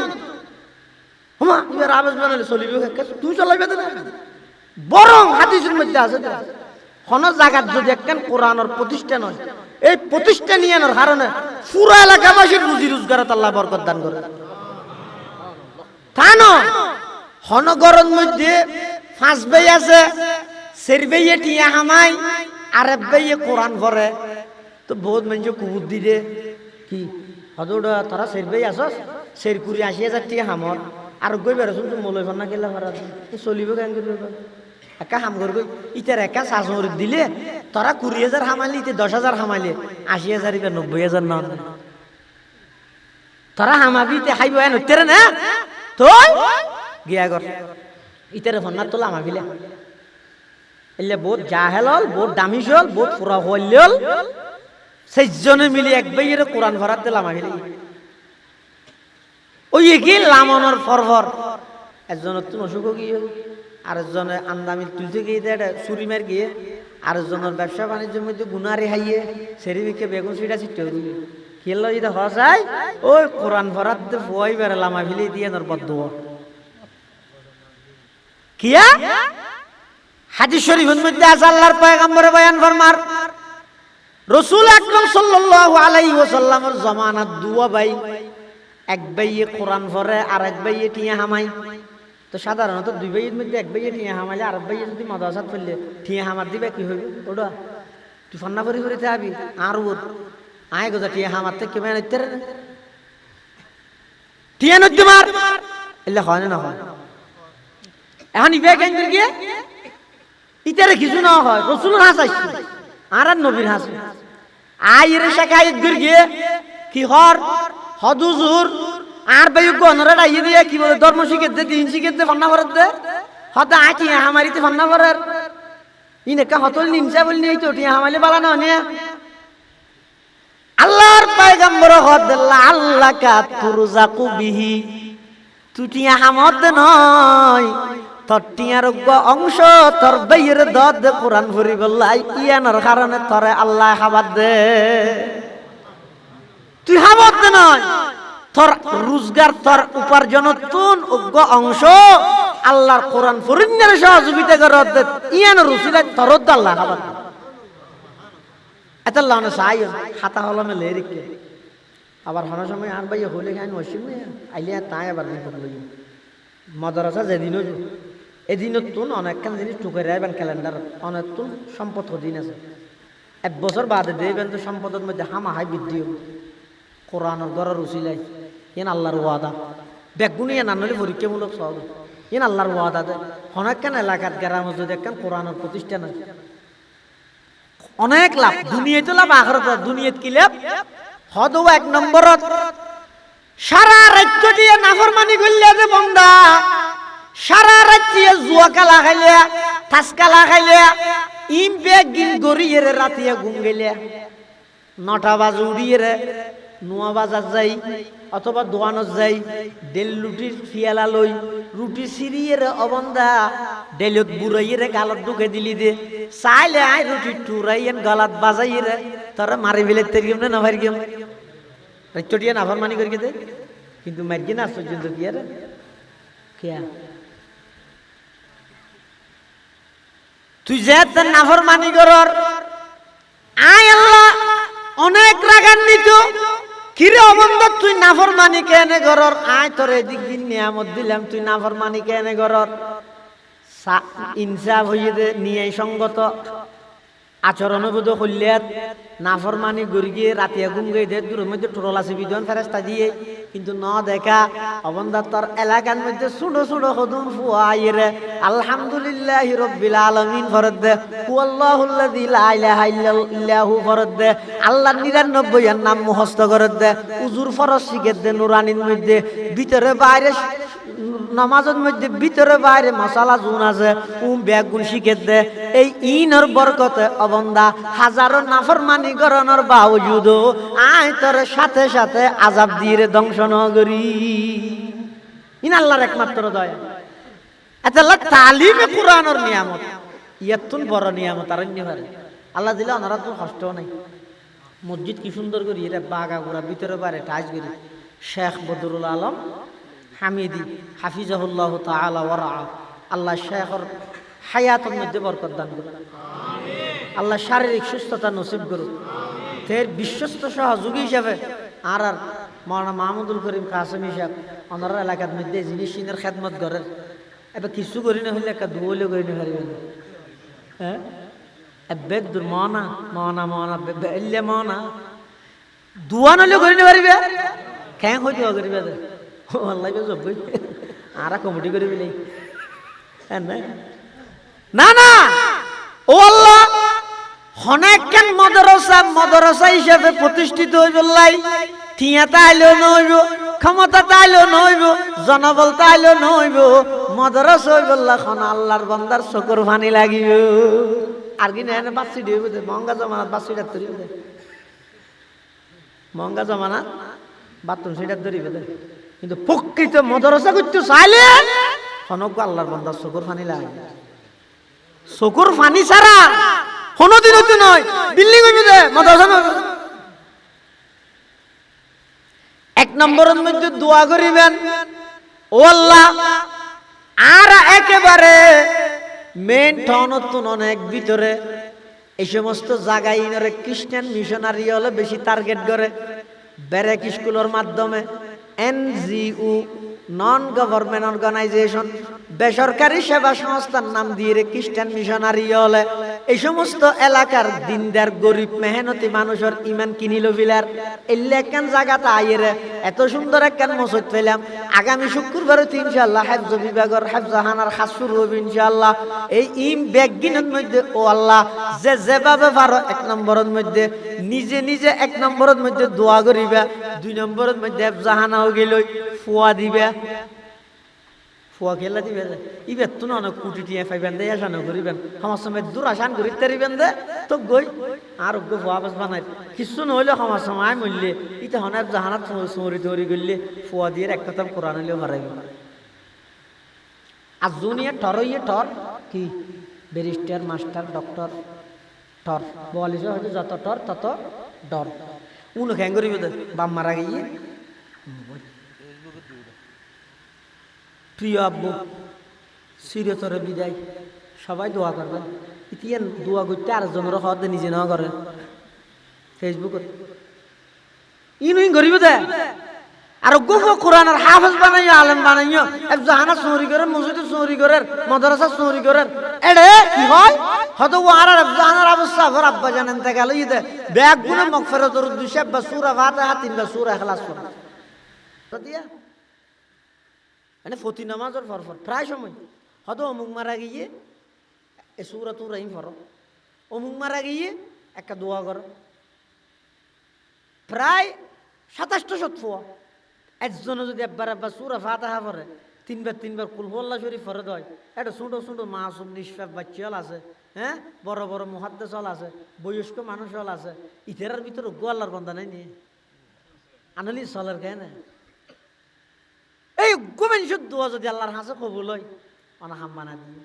ওমা এবার আওয়াজ বানালে চলিবে তুই চলাইবে না বরং হাদিসের মধ্যে আছে কোন জায়গার যদি একখান কোরআনের প্রতিষ্ঠান হয় এই প্রতিষ্ঠান নিয়ানোর কারণে পুরো এলাকাবাসীর রুজি রোজগারত আল্লাহ বরকত দান করে তা নয় হনগরের মধ্যে 5 ভাই আছে 4 ভাইয়ে টিয়া হামাই আরব ভাইয়ে কোরআন পড়ে তো বহুত মানুষ কুবুদ দিলে কি হদোড়া তারা 4 ভাই আসস 4 কুড়ি 80,000 টিয়া হামর আর গই বেরোছুন তো মলই ফন্না কেলা মারা চলিব কেন করবে একা হাম করবে ইটার একা শাসন দিলে তারা 20,000 হামাইলে ইতে 10,000 হামাইলে 80,000 ইবে 90,000 না তারা হামাবিতে হাইব এন উত্তরে না তো গিয়া গর ইতারে ফন্না তোলা হামাবিলে এলে বহুত জাহেল হল বহুত দামিস হল বহুত পুরা হল সেইজনে মিলে এক বাইরে কোরআন ভরাত দিলাম আহিলে ওই কি লামানোর ফরফর একজনের তো অসুখ গিয়ে আরেকজনে আন্দামিল তুলতে গিয়ে দেয় চুরি মার গিয়ে আরেকজনের ব্যবসা বাণিজ্যের মধ্যে গুনারে হাইয়ে সেরি বিকে বেগুন সিটা ছিটে দিলে খেললো যদি হসাই ওই কোরআন ভরাত ফুয়াই বেড়ে লামা ফিলে দিয়ে নর বদ্ধ কিয়া হাদিস শরীফের মধ্যে আছে আল্লাহর পয়গম্বরে বয়ান ফরমার রাসূল আকরাম সাল্লাল্লাহু আলাইহি ওয়াসাল্লামের জামানাত দুয়া ভাই এক ভাইয়ে কোরআন পড়ে আর এক ভাইয়ে টিয়া হামাই তো সাধারণত দুই ভাইয়ের মধ্যে এক ভাইয়ে টিয়া হামাইলে আর এক ভাইয়ে যদি মাদ্রাসাত পড়লে টিয়া হামার দিবে কি হইবে ওটা তুই ফান্না পরি করিতে আবি আর ওর আয় গোজা টিয়া হামার থেকে কেমন হইতে রে টিয়া নদ্দি মার এলে হয় না হয় এখন ইবে কেন গিয়ে ইতারে কিছু না হয় রাসূলের হাস আইছে আর নবীর হাস আইরে শাকায়ত গিয়ে কি হর হদুজুর আর ভাই গনরা ডাইয়ে দিয়ে কি বলে ধর্ম শিখে দে দিন শিখে দে ফান্না ভরত দে হতে আইটি হামারিতে ফান্না ভরার ইনে কা হতল নিমসা বলি নেই তো টিয়া হামালে বালা না নিয়া আল্লাহর পয়গম্বর হদল্লা আল্লাহ কা তুরজাকু বিহি তুটিয়া হামদ নয় তোর টিয়ার অংশ তোর বাইয়ের দদ কোরআন ভরি বললাই ইয়ানোর কারণে তোরে আল্লাহ খাবার দে তুই হামদ নয় তোর রোজগার তোর উপার্জন তুন উগ্র অংশ আল্লাহর কোরআন ফরিন্নের সহযোগিতা করে ইয়ানোর রসিলা তোর আল্লাহ খাবার এত আল্লাহ সাই খাতা হলমে লে রেখে আবার হনার সময় আর ভাই হলে খাই মসিম আইলে তাই আবার মদরসা যেদিন এদিনত তুন অনেকখান জিনিস টুকে রাখবেন ক্যালেন্ডার অনেক তুন সম্পদ দিন আছে এক বছর বাদে দেবেন তো সম্পদের মধ্যে হামাহাই বৃদ্ধি হবে কোরআনের গড়ের উচিলাই ইন আল্লাহর ওয়াদা বেগুনি এ নানলে পরীক্ষামূলক সব ইন আল্লাহর ওয়াদা দে অনেকখান এলাকার গ্রাম যদি একখান কোরআনের প্রতিষ্ঠান আছে অনেক লাভ দুনিয়াতে লাভ আখরত দুনিয়াত কি লাভ হদ এক নম্বরত সারা রাজ্য দিয়ে নাফরমানি করলে যে বন্দা সারা রাজ্যে জুয়া খেলা খাইলে তাস খেলা খাইলে ইম বেগিন গড়িয়ে রাতিয়া ঘুম গেলে 9টা বাজে উড়িয়ে নোয়া বাজার যাই অথবা দোয়ানত যাই ডেল রুটির ফিয়ালা লই রুটি সিরিয়ে অবন্দা ডেলত বুড়াইয়ে গালত ঢুকে দিলি দে চাইলে আই রুটি টুরাইয়েন গালাত বাজাইয়ে তোরা মারি ফেলে তেরিম না ভাই গেম রাজ্যটিয়া নাফরমানি করি দে কিন্তু মার্জি না আশ্চর্য কি আর কেয়া তুই যে নাফরমানি করর আয় আল্লাহ অনেক রাগান্বিত কিরে অবন্ধ তুই নাফরমানি কেনে করর আয় তোর এদিক দিন নিয়ামত দিলাম তুই নাফরমানি কেনে করর ইনসাফ হইয়ে দে নিয়ে সঙ্গত আচরণ বোধ হইলিয়াত নাফরমানি গড়িয়ে রাতিয়া ঘুম গিয়ে দে দূরের মধ্যে টোরল আছে বিধান ফেরেস্তা দিয়ে কিন্তু ন দেখা অবন্ধা তোর এলাকার মধ্যে ছোটো ছোটো হদুম ফুয়াইরে আলহামদুলিল্লাহ রব্বিল আলামিন ফরদ দে হুয়াল্লাহুল্লাযী লা ইলাহা ইল্লাহু ফরদ দে আল্লাহর 99 এর নাম মুখস্থ করে দে উজুর ফরজ শিখে দে নুরানির মধ্যে ভিতরে বাইরে নামাজের মধ্যে ভিতরে বাইরে মশালা জুন আছে বেগুন শিখে দে এই ইনর বরকতে অবন্দা হাজারো নাফরমানি গরনের বাউজুদ আয় তোর সাথে সাথে আযাব দিয়ে ধ্বংস নগরী ইন আল্লাহর একমাত্র দয়া আচ্ছা আল্লাহ তালিমে কোরআনের নিয়ামত ইয়াতুন বড় নিয়ামত আর অন্য পারে আল্লাহ দিলে ওনারা তো কষ্ট নাই মসজিদ কি সুন্দর করি এরা বাগা গোড়া ভিতরে বাইরে টাইজ করি শেখ বদরুল আলম হামিদি হাফিজাহুল্লাহ তাআলা ওয়া রাআ আল্লাহ শেখর হায়াতের মধ্যে বরকত দান করুন আল্লাহ শারীরিক সুস্থতা নসিব করুন এর বিশ্বস্ত সহযোগী হিসাবে আর মাওলানা মাহমুদুল করিম কাসেমি সাহেব ওনার এলাকার মধ্যে জিনিসের খেদমত করেন এবার কিছু করি না হইলে একটা দুলে করি না পারিবেন হ্যাঁ বেগ দূর মনা মনা মনা বেলে মনা দুয়া নলে করি না পারিবে কেন হইতে করিবে আল্লাহ জব আর কমিটি করিবি না না ও আল্লাহ অনেকখান মদরসা হিসেবে প্রতিষ্ঠিত হইব লাই ঠিয়া তাইলেও নইব ক্ষমতা তাইলেও নইব জনবল তাইলেও নইব মদরসা হইব খন আল্লাহর বান্দার চকুর পানি লাগিব আর কি না বাচ্চি দিব দে মহঙ্গা জমানাত বাচ্চি ডাক্তার দে মহঙ্গা জমানাত বাথরুম সেটা ধরিবে দে কিন্তু প্রকৃত মদরসা করতে চাইলে হনক আল্লাহর বান্দার চকুর পানি লাগে চকুর পানি ছাড়া কোনদিন হতে নয় বিল্ডিং হইবে দে মাদ্রাসা নয় এক নম্বরের মধ্যে দোয়া করিবেন ও আল্লাহ আর একেবারে মেন টাউনত অনেক ভিতরে এই সমস্ত জায়গায় ইনারে খ্রিস্টান মিশনারি হলে বেশি টার্গেট করে ব্যারেক স্কুলের মাধ্যমে এনজিও নন গভর্নমেন্ট অর্গানাইজেশন বেসরকারি সেবা সংস্থার নাম দিয়ে খ্রিস্টান মিশনারি হলে এই সমস্ত এলাকার দিনদার গরিব মেহনতি মানুষের ইমান কিনিল ফিলার এলে একখান জায়গাটা আইরে এত সুন্দর একখান মসজিদ পেলাম আগামী শুক্রবার ইনশাআল্লাহ হেফজ বিভাগের হেফজাহানার খাস শুরু হবে ইনশাআল্লাহ এই ইম ব্যাগিনের মধ্যে ও আল্লাহ যে যেভাবে পারো 1 নম্বরের মধ্যে নিজে নিজে 1 নম্বরের মধ্যে দোয়া করিবা 2 নম্বরের মধ্যে জাহানাও গেল ফুয়া দিবা ফুয়া খেলা দিবে ইবে তো না কোটি টিয়া পাইবেন দে আসানো করিবেন আমার সময় দূর আসান করি তারিবেন দে তো গই আর গো ফুয়া বাস বানাই কিছু নহলে আমার সময় মূল্যে ইটা হনার জাহানাত সৌরি তৈরি করলে ফুয়া দিয়ে এক কথা কোরআন হলেও হারাইবে আর জুনিয়া টরইয়ে টর কি ব্যারিস্টার মাস্টার ডক্টর টর বলিস হয়তো যত টর তত ডর উনো খ্যাং করিবে বাম মারা গিয়ে প্রিয় আব্বু চিরতরে বিদায় সবাই দোয়া করবেন ইতিয়ে দোয়া করতে আরেকজনের হতে নিজে নেওয়া করে ফেসবুকত ইনুই করিব দে আর গোফ কোরআনের হাফেজ বানাইও আলেম বানাইও এক জাহানা চুরি করে মসজিদে চুরি করে মাদ্রাসা চুরি করে এড়ে কি হয় হয়তো ওয়ার আর জাহানার অবস্থা ভর আব্বা জানেন তে গেল ইদে ব্যাগ গুলো মাগফিরাতুর উদ্দেশ্যে বা সূরা ফাতিহা 3টা সূরা ইখলাস পড়া দিয়া মানে ফতি নামাজের ফরফর প্রায় সময় হয়তো অমুক মারা গিয়ে এ সূরাতুর রহিম পড়ো অমুক মারা গিয়ে একটা দোয়া করো প্রায় 27টা শতফুয়া একজনে যদি একবার সূরা ফাতিহা পড়ে 3বার কুল হুয়াল্লাহ শরীফ পড়ে দেয় এটা ছোট ছোট মাসুম নিষ্পাপ বাচ্চাল আছে হ্যাঁ বড় বড় মুহাদ্দিস আছে বয়স্ক মানুষ আছে ইতেরার ভিতরে গোয়াল্লার বান্দা নাই নি আনালি সলার কেন এই গোমেন শুদ্ধ যদি আল্লাহর হাসে কবুল হয় অনা হাম বানা দিয়ে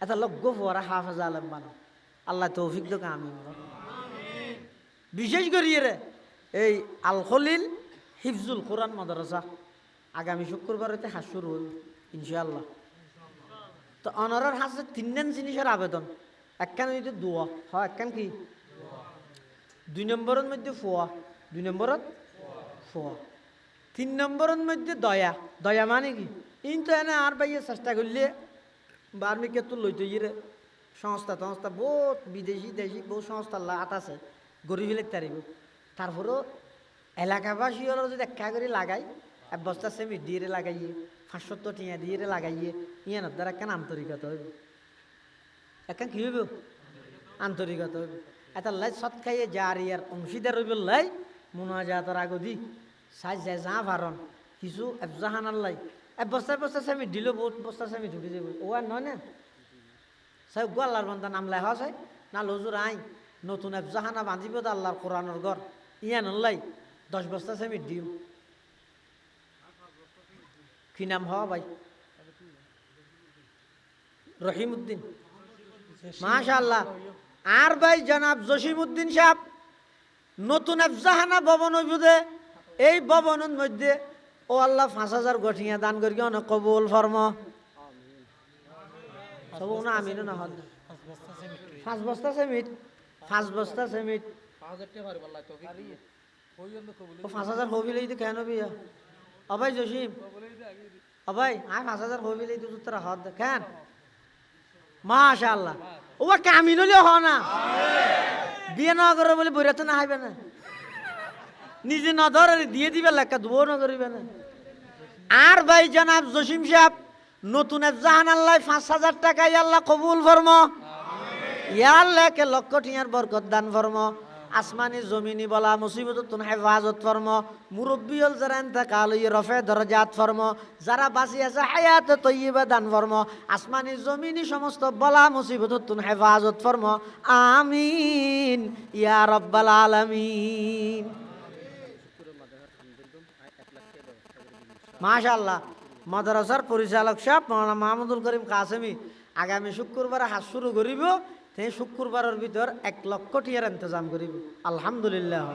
এটা লগ্য ফোয়ারা হাফেজ আলেম বানা আল্লাহ তৌফিক দোকা আমিন বিশেষ করিয়ে রে এই আল খলিল হিফজুল কোরআন মাদ্রাসা আগামী শুক্রবার হইতে হাস শুরু হইব ইনশাআল্লাহ তো অনারার হাসে 3 জিনিসের আবেদন একখান হইতে দোয়া হয় একখান কি 2 নম্বরের মধ্যে ফোয়া 2 নম্বরত ফোয়া 3 নম্বরের মধ্যে দয়া দয়া মানে কি কিন্তু এনে আর বাইয়ে চেষ্টা করলে বার্মিকে তো লইতে গিয়ে সংস্থা বহুত বিদেশি দেশি বহু সংস্থা লাট আছে গরিব লিখতে পারিব তারপরেও এলাকাবাসী হলো যদি একা করে লাগাই এক বস্তা সেমিট দিয়ে লাগাইয়ে 500 টিয়া দিয়ে লাগাইয়ে ইয়ান দ্বারা কেন আন্তরিকতা হইব একা কি হইব আন্তরিকতা হইব এটা লাই সৎ খাইয়ে জারিয়ার অংশীদার হইব লাই মুনাজাতের আগদি সাজ যায় যা ভারণ কিছু এফজাহান আল্লাহ এক বস্তা সেমিট দিল বহুত বস্তা সেমিট ঢুকে যাব ও আর নয় না সাহেব গো আল্লাহর বান্দা নাম লাই হয় না লজুর আই নতুন এফজাহানা বাঁধিব তো আল্লাহর কোরআনের ঘর ইয়ান আল্লাহ 10 বস্তা সেমিট দিও কি নাম হওয়া ভাই রহিমউদ্দিন মাশাআল্লাহ আর ভাই জনাব জসিমউদ্দিন সাহেব নতুন এফজাহানা ভবন হইবুদে এই ভবনের মধ্যে ও আল্লাহ 5000 গঠিয়া দান করি অনেক কবুল ফরম সব না আমিন না হদ 5 বস্তা সেমিট 5000 টাকা পারব আল্লাহ তৌফিক দিয়ে ও 5000 হবিলেই তো কেন বিয়া অবাই জসিম অবাই আয় 5000 হবিলেই তো তোরা হদ কেন মাশাআল্লাহ ও কামিন হলে হ না বিয়ে না করে বলে বইরাতে না হাইবে না নিজে না ধরে দিয়ে দিবে লেখা দুও না করিবে না আর ভাই জনাব জসিম সাহেব নতুন জাহান আল্লাহ 5000 টাকা আল্লাহ কবুল ফরমো ইয়া আল্লাহ কে লক্ষ টিয়ার বরকত দান ফরমো আসমানি জমিনি বলা মুসিবত তুন হেফাজত ফরমো মুরব্বী হল যারা ইন্তেকাল হইয়ে রফে দরজাত ফরমো যারা বাঁচি আছে হায়াত তৈয়বা দান ফরমো আসমানি জমিনি সমস্ত বলা মুসিবত তুন হেফাজত ফরমো আমিন ইয়া রাব্বাল আলামিন মাশাআল্লাহ মাদ্রাসার পরিচালক সাহেব মাওলানা মাহমুদুল করিম কাসেমি আগামী শুক্রবার হাস শুরু করিব সেই শুক্রবারের ভিতর 1 লক্ষ টিয়ার ইন্তজাম করিব আলহামদুলিল্লাহ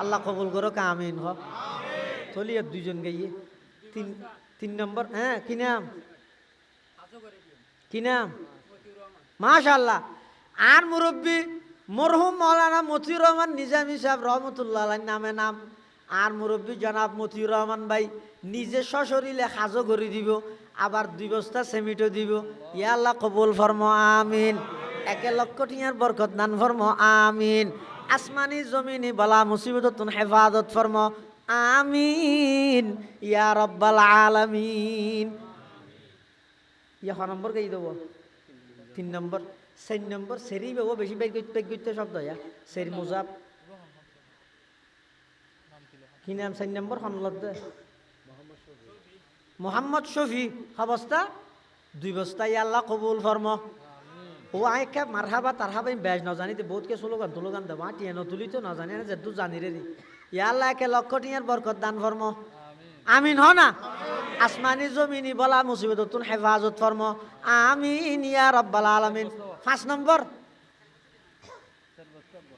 আল্লাহ কবুল করো আমিন হ চলিয়ে 2 জন গাইয়ে 3 নম্বর হ্যাঁ কি নাম মাশাআল্লাহ আর মুরব্বী মরহুম মাওলানা মতিউর রহমান নিজামী সাহেব রহমতুল্লাহ আলাইহি নামে নাম আর মুরব্বী জনাব মতিউর রহমান ভাই নিজে সশরীরে হাজও করে দিব আবার 2 বস্তা সেমিটও দিব ইয়া আল্লাহ কবুল ফরমো আমিন 1 লক্ষ টিয়ার বরকত দান ফরমো আমিন আসমানি জমিনি বালা মুসিবত তুন হেফাজত ফরমো আমিন ইয়া রাব্বাল আলামিন ইয়া নম্বর গাই দেব 3 নম্বর 4 নম্বর সেরি বেও বেশি বেগ করতে শব্দ ইয়া সেরি মুজাব কি নাম 4 নম্বর হনলত মোহাম্মদ শফি অবস্থা 2 বস্তা ইয়া আল্লাহ কবুল ফরমো ও আইকা মারহাবা তারহাবা বেজ না জানি তো বহুত কে স্লোগান দেবা টিয়া ন তুলি তো না জানি না যে দু জানি রে ইয়া আল্লাহ কে লক্ষ টিয়ার বরকত দান ফরমো আমিন হ না আসমানি জমিনি বলা মুসিবততুন হেফাজত ফরমো আমিন ইয়া রাব্বাল আলামিন 5 নম্বর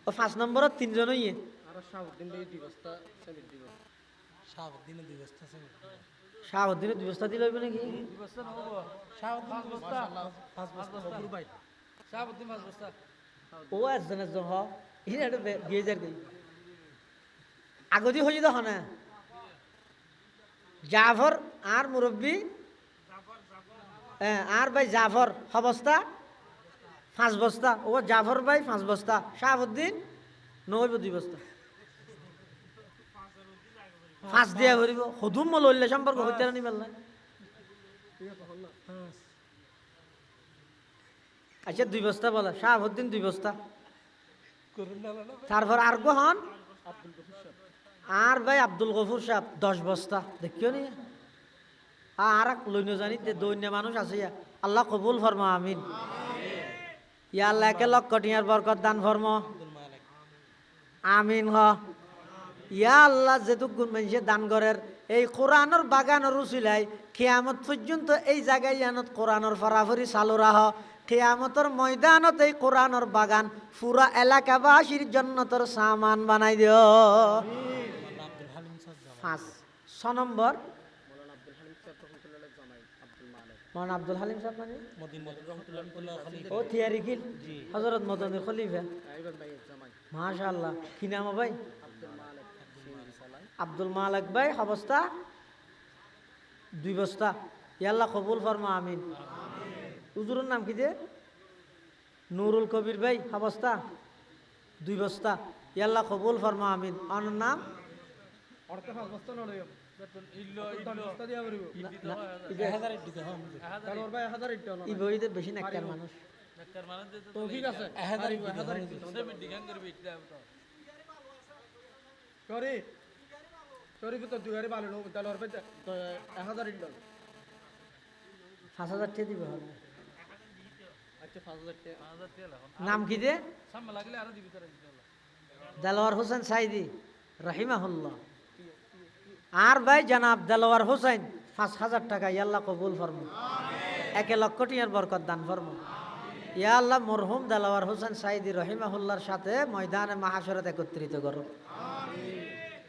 ও 5 নম্বরত 3 জন হইয়ে
আর শাহাবুদ্দিন ভাই 2 বস্তা সেমিট দিব শাহাবুদ্দিন 2 বস্তা সেমিট
শাহাবুদ্দিনে 2 বস্তা দিল হইবে নাকি
2 বস্তা না হবো শাহাবুদ্দিন 2 বস্তা 5 বস্তা গফুর ভাই শাহাবুদ্দিন 5 বস্তা
ও একজন হ ইনাটা গেজার গই আগদি হই তো হনা জাফর আর মুরব্বি আর ভাই জাফর অবস্থা 5 বস্তা ও জাফর ভাই 5 বস্তা শাহাবুদ্দিন 2 বস্তা 5 দিয়া ভরিব হুদুম লইলে সম্পর্ক হইতে নি বললা আচ্ছা 2 বস্তা বলা শাহাবুদ্দিন 2 বস্তা তারপর আর গহন আর ভাই আব্দুল গফুর সাহেব 10 বস্তা দেখিও নি আর লইন জানি দৈন্য মানুষ আছে আল্লাহ কবুল ফরমা আমিন ইয়া আল্লাহ কে লক্ষ টিয়ার বরকত দান ফরমো আমিন হ ইয়া আল্লাহ যেটুক গুণ মানুষে দান করের এই কোরআনের বাগানের উচিলাই কিয়ামত পর্যন্ত এই জায়গায় জানত কোরআনের ফরাফরি চালু রাহ কিয়ামতের ময়দানত এই কোরআনের বাগান পুরা এলাকাবাসীর জন্নতর সামান বানাই দিও 6 নম্বর মৌলানা আব্দুল হালিম সাহেব মানে ও থিয়ারি কিল হযরত মদনী খলিফা মাশাআল্লাহ কি নাম ভাই আব্দুল মালিক ভাই অবস্থা 2 বস্তা ইয়া আল্লাহ কবুল ফরমা আমিন হুজুরের নাম কি যে নুরুল কবির ভাই অবস্থা 2 বস্তা ইয়া আল্লাহ কবুল ফরমা আমিন অন্য নাম
অর্থ 5 বস্তা নড়ে বেতন ইল্লো বস্তা দিয়া করিব
ইবে 1000 দিতে হয়
তারপর ভাই 1000 ইটো না
ইবইতে বেশি নাক্কার মানুষ
তো ঠিক আছে 1000 সেমিট দিগান করবি এটা করি করি তো 2 গাড়ি ভালো নো তাহলে ভাই 1000 ইটো
5000 টাকা দিবে হবে
আচ্ছা 5000 টাকা
নাম কি যে
সামনে লাগলে আরো দিবি তারা
দেলোয়ার হোসেন সাইদি রাহিমাহুল্লাহ আর ভাই জনাব দেলোয়ার হোসেন 5000 টাকা ইয়া আল্লাহ কবুল ফরমো 1 লক্ষ টিয়ার বরকত দান ফরমো ইয়া আল্লাহ মরহুম দেলোয়ার হোসেন সাইদি রাহিমাহুল্লাহর সাথে ময়দানে মাহশরত একত্রিত করো আমিন